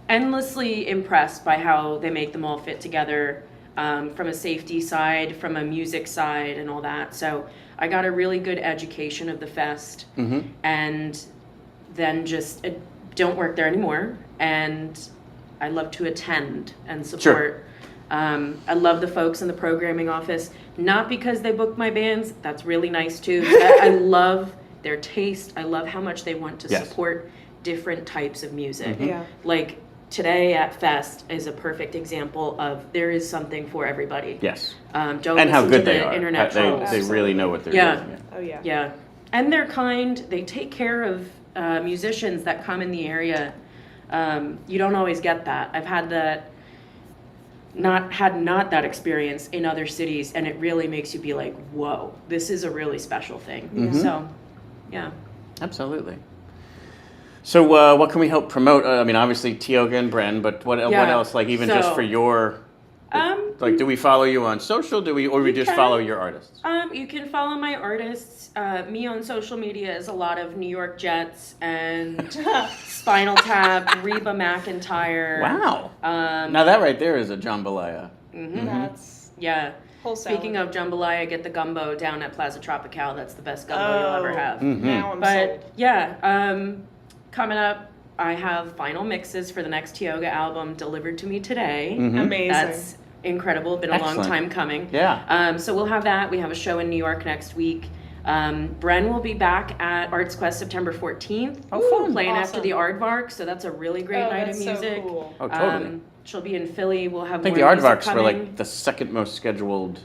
endlessly impressed by how they make them all fit together, from a safety side, from a music side, and all that. So I got a really good education of the fest, and then just don't work there anymore. And I love to attend and support. I love the folks in the programming office, not because they book my bands. That's really nice too. I love their taste. I love how much they want to support different types of music. Like today at Fest is a perfect example of there is something for everybody.
Yes.
Don't
and how
listen
good
to
they
the
are.
internet trolls.
They really know what they're doing.
Oh yeah.
Yeah. And they're kind. They take care of musicians that come in the area. You don't always get that. I've had that, not that experience in other cities, and it really makes you be like, whoa, this is a really special thing. So, yeah.
Absolutely. So what can we help promote? I mean, obviously Tioga and Bren, but what else? Like even just for your, like, do we follow you on social? Or we just follow your artists?
You can follow my artists. Me on social media is a lot of New York Jets and Spinal Tap, Reba McEntire.
Wow. Now that right there is a jambalaya.
That's whole salad.
Speaking of jambalaya, get the gumbo down at Plaza Tropical. That's the best gumbo you'll ever have.
Now I'm sold.
Coming up, I have final mixes for the next Tioga album delivered to me today.
Amazing.
That's incredible. Been a long time coming.
Yeah.
So we'll have that. We have a show in New York next week. Bren will be back at ArtsQuest September 14th. Playing after the Aardvark, so that's a really great night of music.
So cool.
Oh, totally.
She'll be in Philly. We'll have
I think
more
the
music
Aardvarks were
coming.
like the second most scheduled.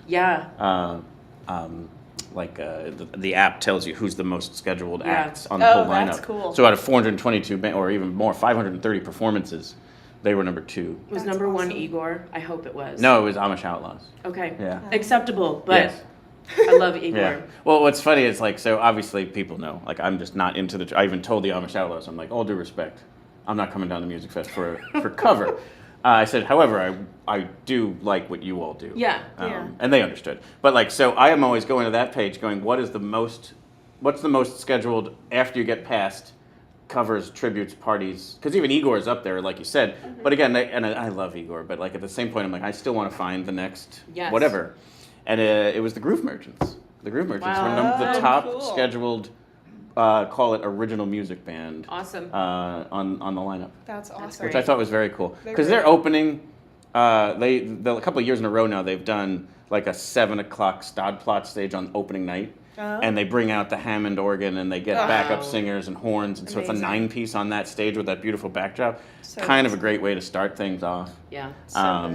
The app tells you who's the most scheduled acts on the whole lineup.
That's cool.
So out of 422 or even more, 530 performances, they were number 2.
Was number 1 Igor? I hope it was.
No, it was Amish Outlaws.
Okay.
Yeah.
Acceptable, but
Yes.
I love Igor.
Yeah. Well, what's funny is like, so obviously people know, like I'm just not into I even told the Amish Outlaws, I'm like, all due respect, I'm not coming down to Musikfest for cover. I said, however, I do like what you all do.
Yeah.
And they understood. But like, so I am always going to that page going, what's the most scheduled after you get past covers, tributes, parties? Because even Igor is up there, like you said. But again, and I love Igor, but like at the same point, I'm like, I still want to find the next whatever. And it was the Groove Merchants. The Groove Merchants were the top scheduled, call it original music band.
Awesome.
On the lineup.
That's awesome.
Which I thought was very cool. Because they're opening, a couple of years in a row now, they've done like a 7 o'clock Stadplot stage on opening night. And they bring out the Hammond organ and they get backup singers and horns. And so it's a 9-piece on that stage with that beautiful backdrop.
So
kind of a great way to start things off.
Yeah.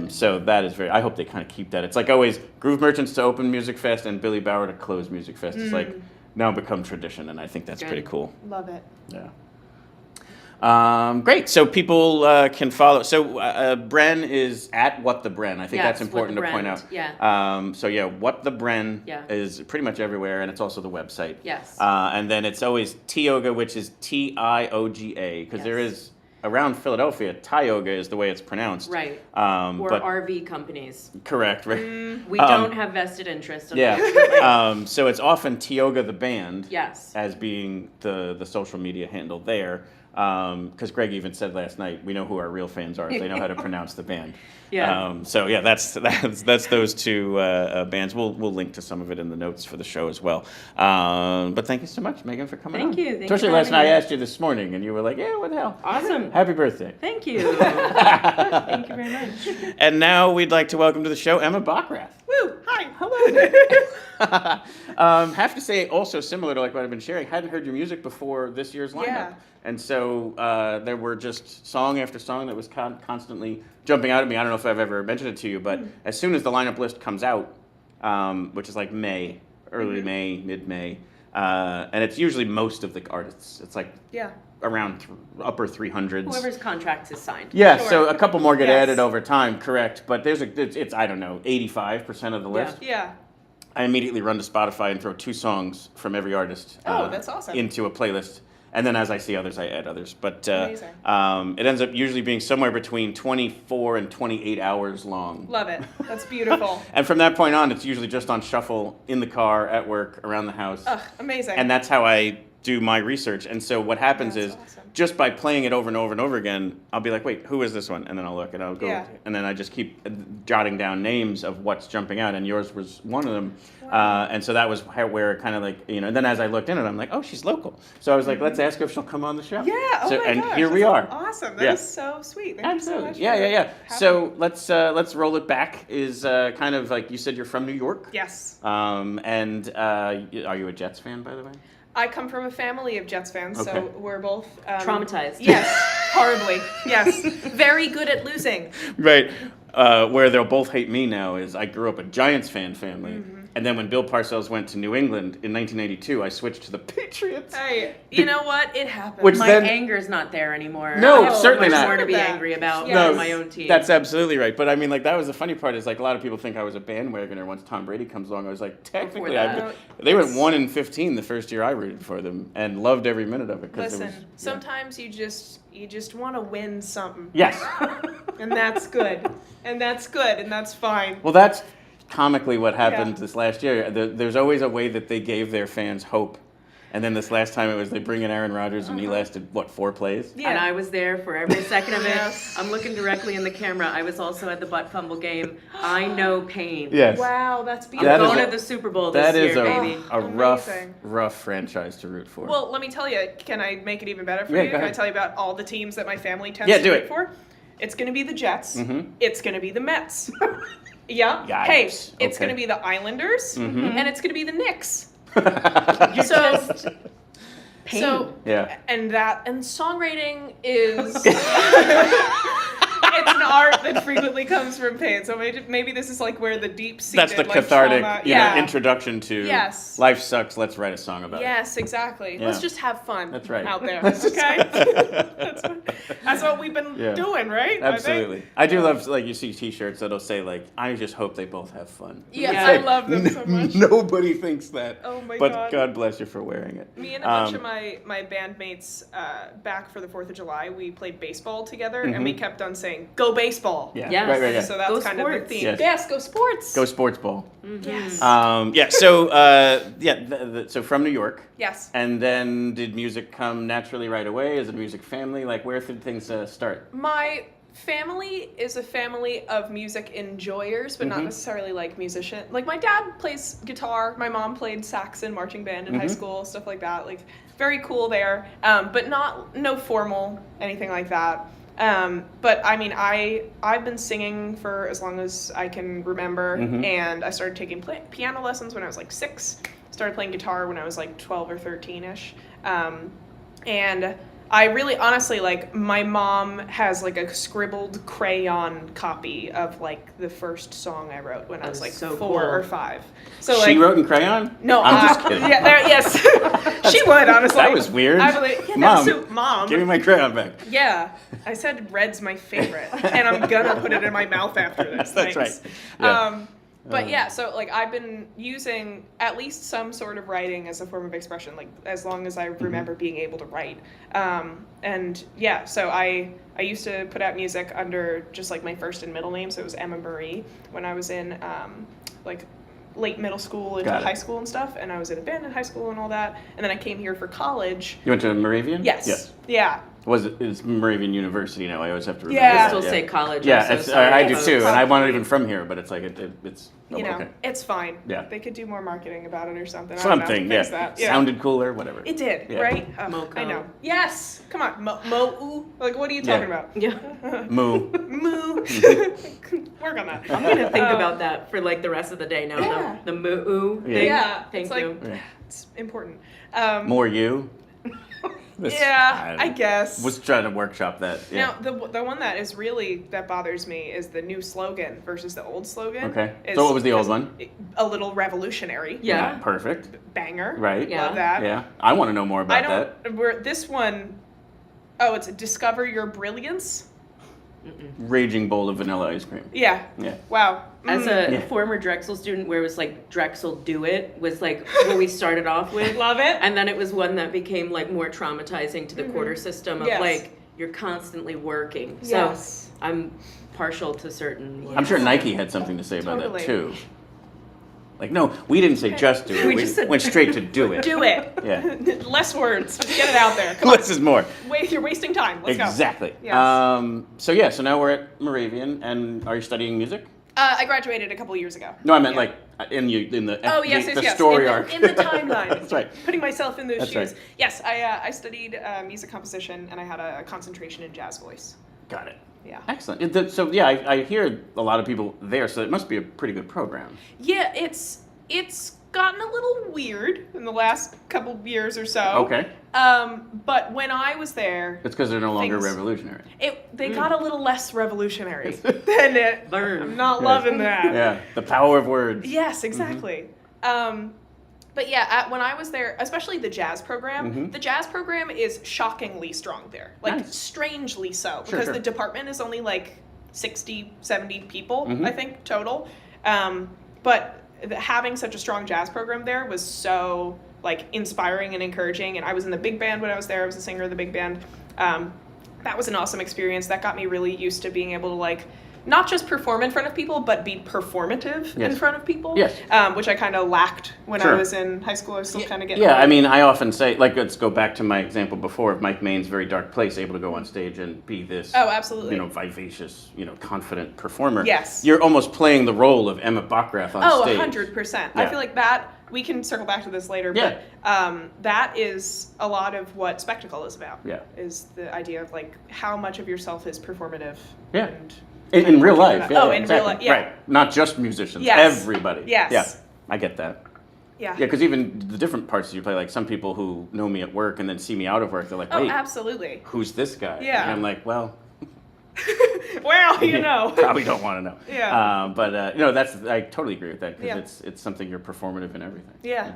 So that is I hope they kind of keep that. It's like always Groove Merchants to open Musikfest and Billy Bauer to close Musikfest. It's like now become tradition, and I think that's pretty cool.
Love it.
Yeah. Great. So people can follow. So Bren is at What the Bren. I think that's important to point out.
Yeah.
So yeah, What the Bren is pretty much everywhere, and it's also the website.
Yes.
And then it's always Tioga, which is Tioga, because there is around Philadelphia, Tioga is the way it's pronounced.
Right.
Or
RV companies.
Correct. Right.
We don't have vested interest.
Yeah. So it's often Tioga the band.
Yes.
As being the social media handle there. Because Greg even said last night, we know who our real fans are. They know how to pronounce the band.
Yeah.
So yeah, that's those two bands. We'll link to some of it in the notes for the show as well. But thank you so much, Megan, for coming on.
Thank you.
Especially last night, I asked you this morning, and you were like, "Yeah, what the hell?"
Awesome.
Happy birthday.
Thank you. Thank you very much.
And now we'd like to welcome to the show Emma Bockrath.
Woo! Hi.
Hello. Have to say, also similar to like what I've been sharing, hadn't heard your music before this year's lineup.
Yeah.
And so there were just song after song that was constantly jumping out at me. I don't know if I've ever mentioned it to you, but as soon as the lineup list comes out, which is like May, early May, mid-May, and it's usually most of the artists. It's like around upper 300s.
Whoever's contract is signed.
Yeah, so a couple more get added over time, correct. But it's I don't know, 85% of the list.
Yeah.
I immediately run to Spotify and throw 2 songs from every artist
that's awesome.
into a playlist. And then as I see others, I add others. But
Amazing.
It ends up usually being somewhere between 24 and 28 hours long.
Love it. That's beautiful.
And from that point on, it's usually just on shuffle, in the car, at work, around the house.
Ugh, amazing.
And that's how I do my research. And so what happens
That's
is,
awesome.
just by playing it over and over and over again, I'll be like, wait, who is this one? And then I'll look and I'll go,
Yeah.
and then I just keep jotting down names of what's jumping out. And yours was one of them. And so that was where it kind of like, you know, and then as I looked in it, I'm like, oh, she's local. So I was like, let's ask her if she'll come on the show.
Yeah, oh
So,
my
and
gosh,
here we
that's
are.
Awesome. That
Yeah.
is so sweet. Thank
Absolutely.
you so much.
Yeah.
for
So
having me.
let's roll it back. Is kind of like you said, you're from New York.
Yes.
Are you a Jets fan, by the way?
I come from a family of Jets fans,
Okay.
so we're both
Traumatized.
Yes, horribly. Yes, very good at losing.
Right. Where they'll both hate me now is I grew up a Giants fan family, and then when Bill Parcells went to New England in 1982, I switched to the Patriots.
Hey, you know what? It happens.
Which
My
then-
anger's not there anymore.
No,
I have so
certainly
much
not.
more to be
That.
angry about
Yes.
than my own team.
That's absolutely right. But I mean, like, that was the funny part is, like, a lot of people think I was a bandwagoner once Tom Brady comes along. I was like, technically,
that.
they went 1-15 the first year I rooted for them and loved every minute of it. 'Cause
Listen,
it was,
sometimes you just want to win something.
Yes.
And that's good. And that's good. And that's fine.
Well, that's comically what happened
Yeah.
this last year. There's always a way that they gave their fans hope. And then this last time it was they bring in Aaron Rodgers and he lasted, 4 plays?
Yeah.
And I was there for every second of it.
Yes.
I'm looking directly in the camera. I was also at the butt fumble game. I know pain.
Yes.
Wow, that's
I'm
beautiful.
That is
going
a-
to the Super Bowl this
That is
year, baby.
a rough,
Amazing.
rough franchise to root for.
Well, let me tell you, can I make it even better for
Yeah,
you?
go
Can I
ahead.
tell you about all the teams that my family tends
Yeah,
to
do
root
it.
for? It's going to be the Jets.
Mhm.
It's going to be the Mets. Yeah.
Yikes.
Hey, it's
Okay.
going to be the Islanders.
Mhm.
And it's going to be the Knicks.
You're
So-
just pain.
So,
Yeah.
and songwriting is it's an art that frequently comes from pain. So maybe this is like where the deep seated
That's the cathartic
trauma,
introduction to
Yes.
life sucks, let's write a song about it.
Yes, exactly.
Yeah.
Let's just have fun.
That's right.
Out there. Okay. That's what we've been
Yeah.
doing, right?
Absolutely. I do love, like, you see t-shirts that'll say, like, I just hope they both have fun.
Yeah,
Yeah.
I love them so much.
Nobody thinks that.
Oh my
but
God.
God bless you for wearing it.
Me and a bunch of my bandmates back for the 4th of July, we played baseball together, and we kept on saying, "Go baseball!"
Yeah.
Yes.
Right, yeah.
So that's
Go
kind of the
sports.
theme.
Yes.
Yes, go sports.
Go sports ball.
Yes.
So from New York.
Yes.
And then did music come naturally right away? Is it a music family? Like, where did things start?
My family is a family of music enjoyers, but not
Mm-hmm.
necessarily like musician. Like my dad plays guitar, my mom played sax in marching band in high
Mm-hmm.
school, stuff like that. Like very cool there, but no formal anything like that. But I mean, I've been singing for as long as I can remember,
Mm-hmm.
and I started taking piano lessons when I was like 6. Started playing guitar when I was like 12 or 13ish, and I really honestly, like, my mom has like a scribbled crayon copy of like the first song I wrote when I was like
so
4
cool.
or 5. So
She
like,
wrote in crayon?
no,
I'm just kidding.
Yeah, yes, she would honestly.
That was weird.
I believe, yeah,
Mom,
so, Mom.
Give me my crayon back.
Yeah, I said red's my favorite, and I'm gonna put it in my mouth after this.
That's
Thanks.
right. Yeah.
But yeah, so like I've been using at least some sort of writing as a form of expression, like as long as I remember being able to write. And yeah, so I used to put out music under just like my first and middle name, so it was Emma Marie when I was in like late middle school into
Got it.
high school and stuff, and I was in a band in high school and all that, and then I came here for college.
You went to Moravian?
Yes.
Yes.
Yeah.
It's Moravian University now. I always have to remember
Yeah.
that.
Still say college.
Yeah,
I'm so
it's,
sorry,
I do
folks.
too, and I'm not even from here, but it's like it's.
You know,
okay.
it's fine.
Yeah.
They could do more marketing about it or something. I don't know how to
Something,
fix
yeah.
that. Yeah.
Sounded cooler, whatever.
It did,
Yeah.
right?
Moco.
I know. Yes. Come on. Mo-ooh. Like, what are you talking about?
Yeah.
Moo.
Moo. Work on that.
I'm gonna think about that for like the rest of the day now.
Yeah.
The moo
Yeah.
thing.
Yeah.
Thank
it's like,
you.
Yeah.
it's important.
More you. This-
Yeah, I guess.
Was trying to workshop that. Yeah.
Now, the one that bothers me is the new slogan versus the old slogan.
Okay.
Is-
So what was the old
is
one?
A little revolutionary.
Yeah.
Perfect.
Banger.
Right.
Yeah.
Love that.
Yeah. I want to know more about
I
that.
don't. This one, oh, it's discover your brilliance.
raging bowl of vanilla ice cream.
Yeah.
Yeah.
Wow.
As a former Drexel student, where it was like Drexel Do It was like what we started off with.
Love it.
And then it was one that became like more traumatizing to the quarter system of like you're constantly working. So I'm partial to certain ones.
I'm sure Nike had something to say about that too. Like, no, we didn't say just do it. We just went straight to do it.
Do it.
Yeah.
Less words. Just get it out there. Come
Less is more.
Wait, you're wasting time. Let's go.
Exactly.
Yes.
So now we're at Moravian, and are you studying music?
I graduated a couple years ago.
No, I meant like in the story arc.
In the timeline.
That's right.
Putting myself in those
That's
shoes.
right.
Yes, I studied music composition, and I had a concentration in jazz voice.
Got it.
Yeah.
Excellent. I hear a lot of people there, so it must be a pretty good program.
Yeah, it's gotten a little weird in the last couple of years or so.
Okay.
But when I was there,
It's because they're no longer revolutionary.
They got a little less revolutionary than it. I'm not loving that.
Yeah, the power of words.
Yes, exactly. But yeah, when I was there, especially the jazz program, the jazz program is shockingly strong there. Like, strangely so. Because the department is only like 60, 70 people, I think, total. But having such a strong jazz program there was so, like, inspiring and encouraging. And I was in the big band when I was there. I was the singer of the big band. That was an awesome experience. That got me really used to being able to, like, not just perform in front of people, but be performative in front of people.
Yes.
Which I kind of lacked when I was in high school. I was still kind of getting
I mean, I often say, like, let's go back to my example before of Mike Maine's Very Dark Place, able to go on stage and be this,
absolutely,
vivacious, confident performer.
Yes.
You're almost playing the role of Emma Bockrath on stage.
100%. I feel like that, we can circle back to this later, but that is a lot of what spectacle is about.
Yeah.
Is the idea of, like, how much of yourself is performative.
Yeah.
And
in real life.
in real life,
Right. Not just musicians.
Yes.
Everybody.
Yes.
Yeah. I get that.
Yeah.
Yeah, because even the different parts that you play, like some people who know me at work and then see me out of work, they're like, wait,
absolutely.
Who's this guy?
Yeah.
And I'm like, well,
well,
probably don't want to know.
Yeah.
But I totally agree with that because it's something you're performative in everything.
Yeah.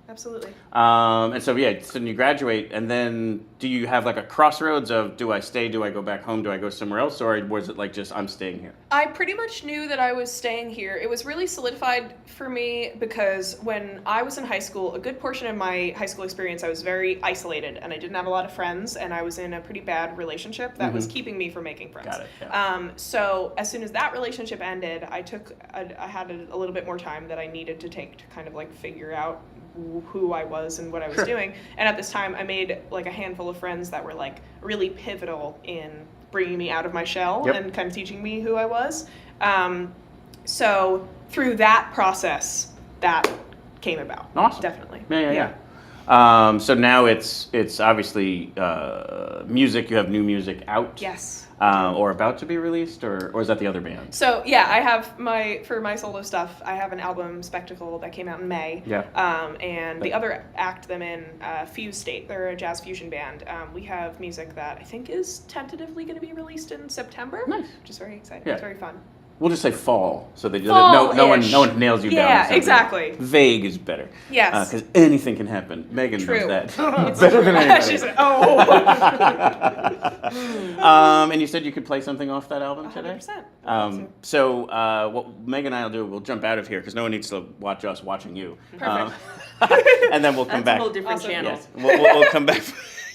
Absolutely.
And so you graduate, and then do you have like a crossroads of do I stay, do I go back home, do I go somewhere else, or was it like just I'm staying here?
I pretty much knew that I was staying here. It was really solidified for me because when I was in high school, a good portion of my high school experience, I was very isolated, and I didn't have a lot of friends, and I was in a pretty bad relationship that was keeping me from making friends.
Got it. Yeah.
So as soon as that relationship ended, I had a little bit more time that I needed to take to kind of like figure out who I was and what I was doing. And at this time, I made like a handful of friends that were like really pivotal in bringing me out of my shell and kind of teaching me who I was. So through that process, that came about.
Awesome.
Definitely.
Yeah. So now it's obviously music. You have new music out.
Yes.
Or about to be released, or is that the other band?
So yeah, I have for my solo stuff, I have an album, Spectacle, that came out in May.
Yeah.
And the other act them in Fuse State. They're a jazz fusion band. We have music that I think is tentatively going to be released in September.
Nice.
Which is very exciting.
Yeah.
It's very fun.
We'll just say fall, so that no one nails you down.
Yeah, exactly.
Vague is better.
Yes.
Because anything can happen. Megan
True.
knows that better than anybody.
She's like,
And you said you could play something off that album today?
100%.
So what Megan and I will do, we'll jump out of here because no one needs to watch us watching you.
Perfect.
And then we'll come back.
That's a whole different channel.
Yes. We'll come back.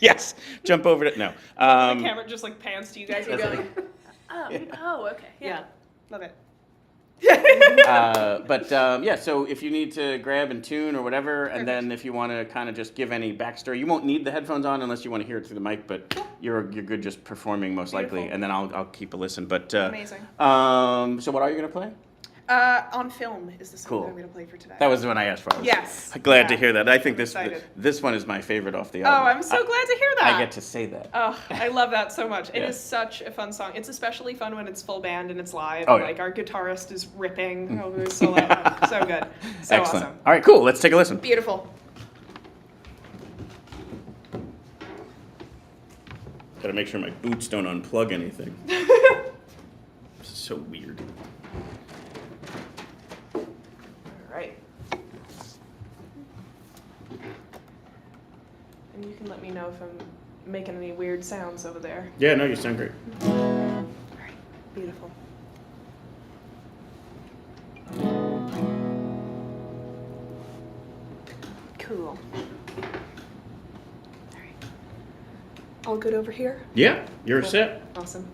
Yes. Jump over to no.
The camera just like pans to you guys and going, okay.
Yeah.
Love it.
So if you need to grab and tune or whatever, and then if you want to kind of just give any backstory, you won't need the headphones on unless you want to hear it through the mic, but you're good just performing most likely, and then I'll keep a listen. But
amazing.
So what are you going to play?
On Film is the song
Cool.
that I'm going to play for today.
That was the one I asked for.
Yes.
Glad to hear that. I think
Excited.
this one is my favorite off the
Oh,
album.
I'm so glad to hear that.
I get to say that.
Oh, I love that so much. It
Yeah.
is such a fun song. It's especially fun when it's full band and it's live.
Oh,
and,
yeah.
like, our guitarist is ripping over his solo. So good. So
Excellent.
awesome.
All right, cool. Let's take a listen.
Beautiful.
Got to make sure my boots don't unplug anything. This is so weird.
All right. And you can let me know if I'm making any weird sounds over there.
Yeah, no, you sound great.
All right. Beautiful. Cool. All right. All good over here?
Yeah, you're
Cool.
set.
Awesome.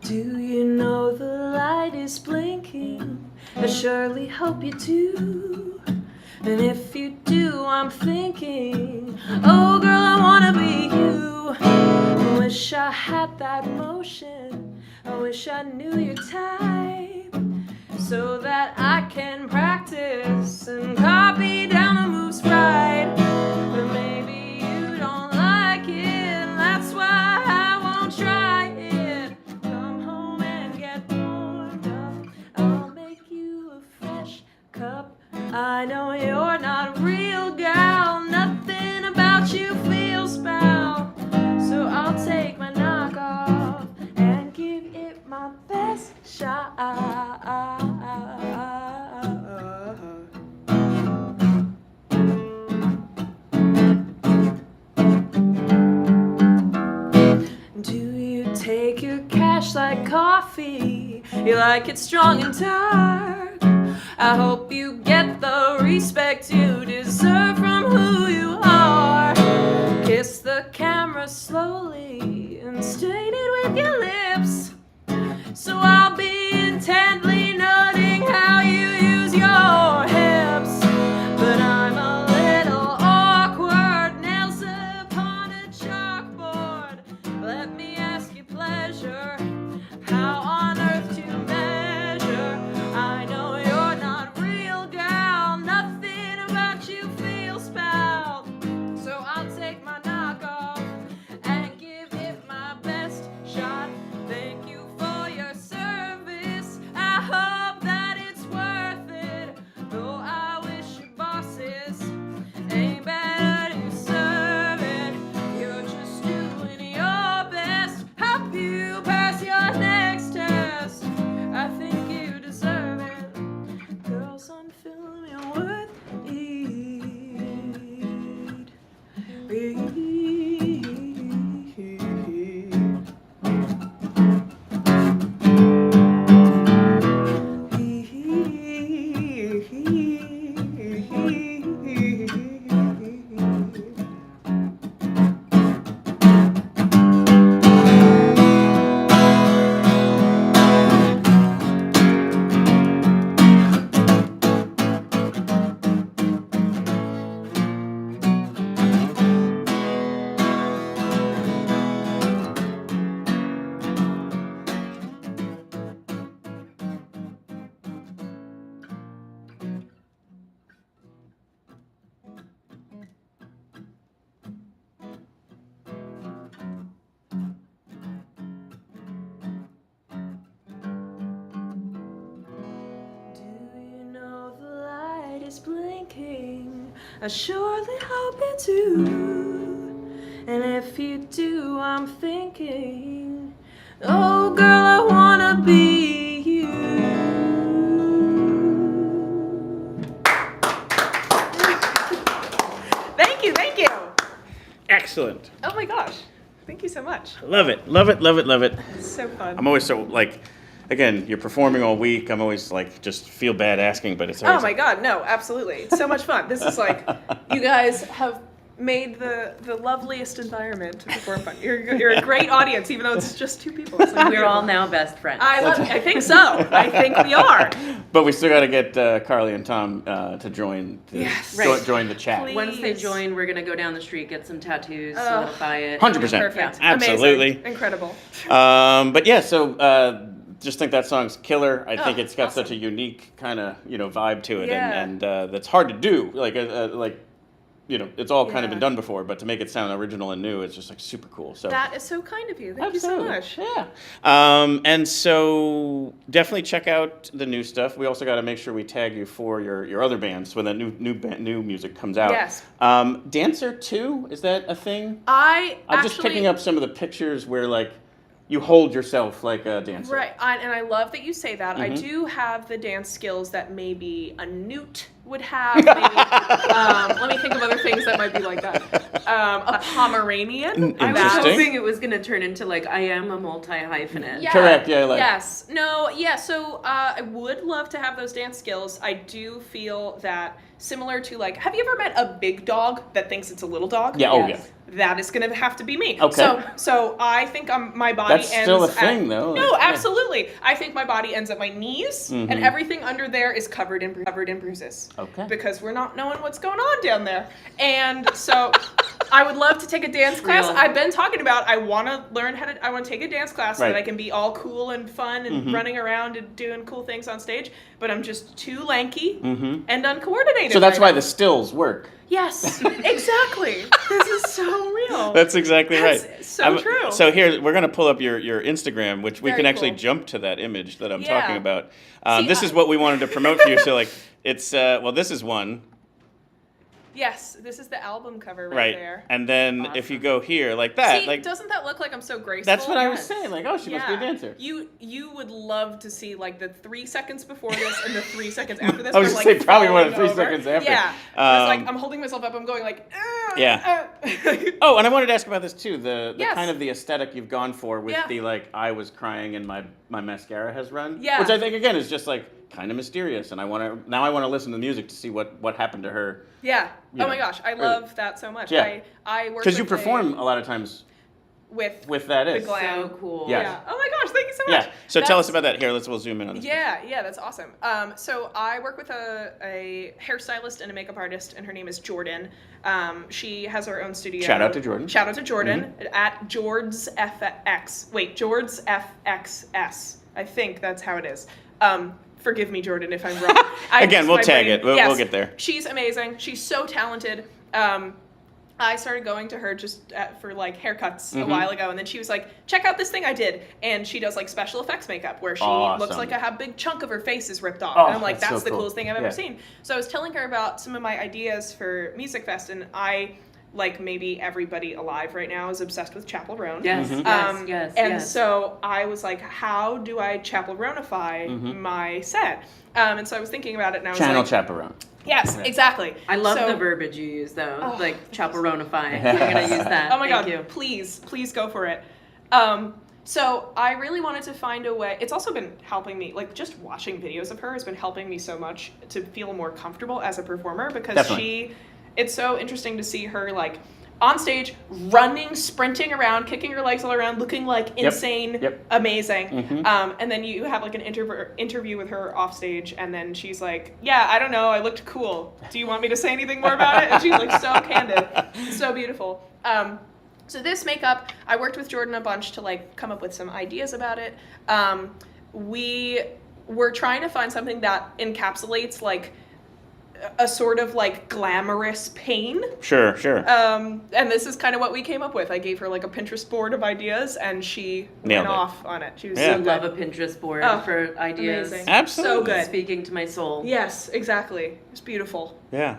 Do you know the light is blinking? I surely hope you do. And if you do, I'm thinking, oh girl, I wanna be you. I wish I had that motion. I wish I knew your type, so that I can practice and copy down the moves right. But maybe you don't like it, that's why I won't try it. Come home and get warmed up, I'll make you a fresh cup. I know you're not real, gal, nothing about you feels foul. So I'll take my knockoff and give it my best shot. Do you take your cash like coffee? You like it strong and dark? I hope you get the respect you deserve from who you are. Kiss the camera slowly and stain it with your lips. So I'll be intently noting how you use your hips. But I'm a little awkward, nails upon a chalkboard. Let me ask you pleasure, how on earth to measure? I know you're not real, gal, nothing about you feels foul. So I'll take my knockoff and give it my best shot. Thank you for your service, I hope that it's worth it. Though I wish your bosses ain't better to serve it. You're just doing your best, help you pass your next test. I think you deserve it. Girls on film, you're worth blinking. I surely hope you do. And if you do, I'm thinking, oh girl, I wanna be you.
Thank you, thank you.
Excellent.
Oh my gosh. Thank you so much.
Love it, love it, love it, love it.
It's so fun.
I'm always so, like, again, you're performing all week. I'm always, like, just feel bad asking, but it's always...
Oh my god, no, absolutely. It's so much fun. This is like, you guys have made the loveliest environment to perform fun. You're a great audience, even though it's just two people. It's like
We're all now best friends.
I think so. I think we are.
But we still got to get Carly and Tom to join the, join the chat.
Please.
Once they join, we're gonna go down the street, get some tattoos, solidify it.
100%.
Perfect.
Absolutely.
Amazing. Incredible.
But yeah, so just think that song's killer. I think it's got
awesome.
such a unique kind of vibe to it,
Yeah.
and that's hard to do. Like
it's all kind of
Yeah.
been done before, but to make it sound original and new, it's just like super cool. So
That is so kind of you. Thank you so much.
Yeah. And so definitely check out the new stuff. We also got to make sure we tag you for your other bands when that new music comes out.
Yes.
Dancer 2, is that a thing?
I'm
just picking up some of the pictures where like you hold yourself like a dancer.
Right, and I love that you say that. I
Mm-hmm.
do have the dance skills that maybe a newt would have. Maybe, let me think of other things that might be like that. A Pomeranian.
I was
Interesting.
hoping it was going to turn into like, I am a multi-hyphenate.
Yeah.
Correct, yeah, like-
Yes. No, yeah, so I would love to have those dance skills. I do feel that similar to like, have you ever met a big dog that thinks it's a little dog?
Yeah, oh
Yes.
yeah.
That is going to have to be me.
Okay.
So I think my body
That's
ends
still a
at-
thing, though.
No,
Like, yeah.
absolutely. I think my body ends at my knees, and everything under there is covered in bruises.
Okay.
Because we're not knowing what's going on down there. And so I would love to take a dance class.
Real.
I've been talking about I want to learn I want to take a dance class so
Right.
that I can be all cool and fun and running around and doing cool things on stage, but I'm just too lanky and uncoordinated.
So that's
right
why
now.
the stills work.
Yes, exactly. This is so real.
That's exactly
That's
right.
so true.
So here, we're going to pull up your Instagram, which we
Very
can actually
cool.
jump to that image that I'm
Yeah.
talking about.
See,
this is what we wanted to promote for you. So like, it's, this is one.
Yes, this is the album cover right,
Right.
there.
And then if you go here like that,
See,
like,
doesn't that look like I'm so graceful?
that's what I was
Yes.
saying. Like, oh, she must be a dancer.
You would love to see like the 3 seconds before this and the 3 seconds after this.
I was
where,
gonna
like,
say probably one of the
falling
3
over.
seconds after.
Yeah. It's like I'm holding myself up. I'm going like.
Yeah. Oh, and I wanted to ask about this too. The
Yes.
kind of the aesthetic you've gone for with
Yeah.
the like I was crying and my mascara has run.
Yeah.
Which I think again is just like kind of mysterious, and I want to listen to the music to see what happened to her.
Yeah.
You
Oh my
know,
gosh, I love that so much.
Yeah.
I work
Because you
with a-
perform a lot of times
with
that
the
is.
glam.
So cool.
Yeah.
Yeah. Oh my gosh, thank you so much.
Yeah. So tell us
That's-
about that. Here, we'll zoom in on this.
Yeah, that's awesome. So I work with a hairstylist and a makeup artist, and her name is Jordan. She has her own studio.
Shout out to Jordan.
Shout out to Jordan at Jords FX. Wait, Jords FXS. I think that's how it is. Forgive me, Jordan, if I'm wrong.
Again, we'll
my
tag
brain-
it. We'll get there.
She's amazing. She's so talented. I started going to her just for like haircuts a while ago, and then she was like, check out this thing I did. And she does like special effects makeup where she looks
Awesome.
like a big chunk of her face is ripped off.
Oh,
and I'm like,
that's so
that's the
cool.
coolest thing I've ever
Yeah.
seen. So I was telling her about some of my ideas for Musikfest, and I, like maybe everybody alive right now, is obsessed with Chapel Roan.
Yes, yes.
And so I was like, how do I Chapel Roanify my set? And so I was thinking about it, and I was
Channel
like,
chaperone.
yes, exactly.
I love
So-
the verbiage you use, though.
Oh.
Like, chaperonify. I'm going to use that.
Oh my
Thank
god,
you.
please go for it. So I really wanted to find a way. It's also been helping me, like just watching videos of her has been helping me so much to feel more comfortable as a performer, because
Definitely.
it's so interesting to see her like on stage, running, sprinting around, kicking her legs all around, looking like insane, amazing. And then you have like an interview with her off stage, and then she's like, yeah, I don't know, I looked cool. Do you want me to say anything more about it? And she's like so candid. It's so beautiful. So this makeup, I worked with Jordan a bunch to like come up with some ideas about it. We were trying to find something that encapsulates like a sort of like glamorous pain.
Sure.
And this is kind of what we came up with. I gave her like a Pinterest board of ideas, and she
Nailed
went
it.
off on it. She was
Yeah.
so
I love
good.
a Pinterest board
Oh,
for ideas.
amazing.
Absolutely.
So good.
Speaking to my soul.
Yes, exactly. It's beautiful.
Yeah.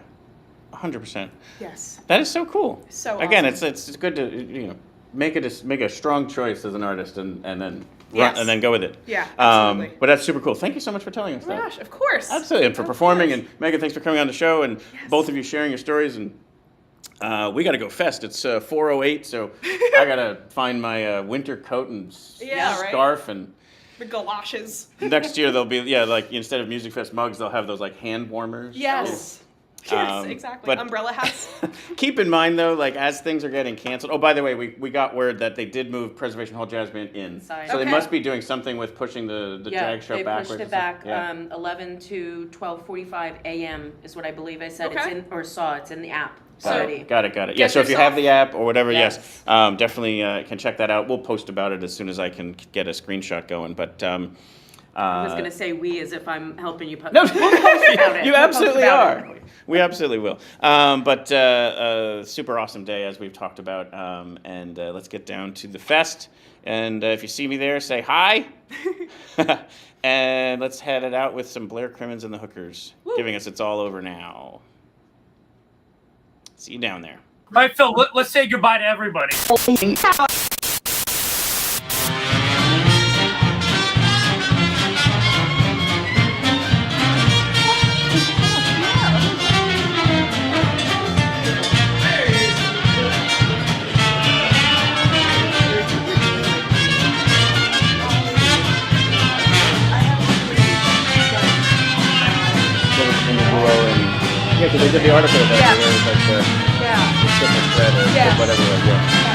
100%.
Yes.
That is so cool.
So
again,
awesome.
it's good to make a strong choice as an artist and then
Yes.
and then go with it.
Yeah, absolutely.
But that's super cool. Thank you so much for telling us
Oh my
that.
gosh, of course.
Absolutely, and for
Of
performing.
course.
And Megan, thanks for coming on the show, and both of you sharing your stories. And we got to go fest. It's 4:08, so I gotta find my winter coat and
Yeah, right.
scarf. And
The galoshes.
next year there'll be like instead of Musikfest mugs, they'll have those like hand warmers.
Yes. Yes, exactly.
but-
Umbrella hats.
Keep in mind though, like as things are getting canceled. Oh, by the way, we got word that they did move Preservation Hall Jazz Band in,
Sorry.
so
Okay.
they must be doing something with pushing the drag show
they
backwards.
pushed
or
it back.
something. Yeah.
11 to 12:45 a.m. is what I believe I said.
Okay.
It's in or saw. It's in the app
Got
already.
it. Got it. Yeah.
Get
So if you
yourself-
have the app or whatever,
Yes.
definitely can check that out. We'll post about it as soon as I can get a screenshot going. But
I was gonna say we as if I'm helping you.
No,
We'll post about it.
you
We'll post
absolutely
about
are.
it.
We absolutely will. But super awesome day, as we've talked about. And let's get down to the fest. And if you see me there, say hi. And let's head it out with some Blair Crimmins and the Hookers, giving us It's All Over Now. See you down there.
All right, Phil, let's say goodbye to everybody.
Yeah, because they did the article about it. It was like the specific thread or whatever it was.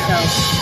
So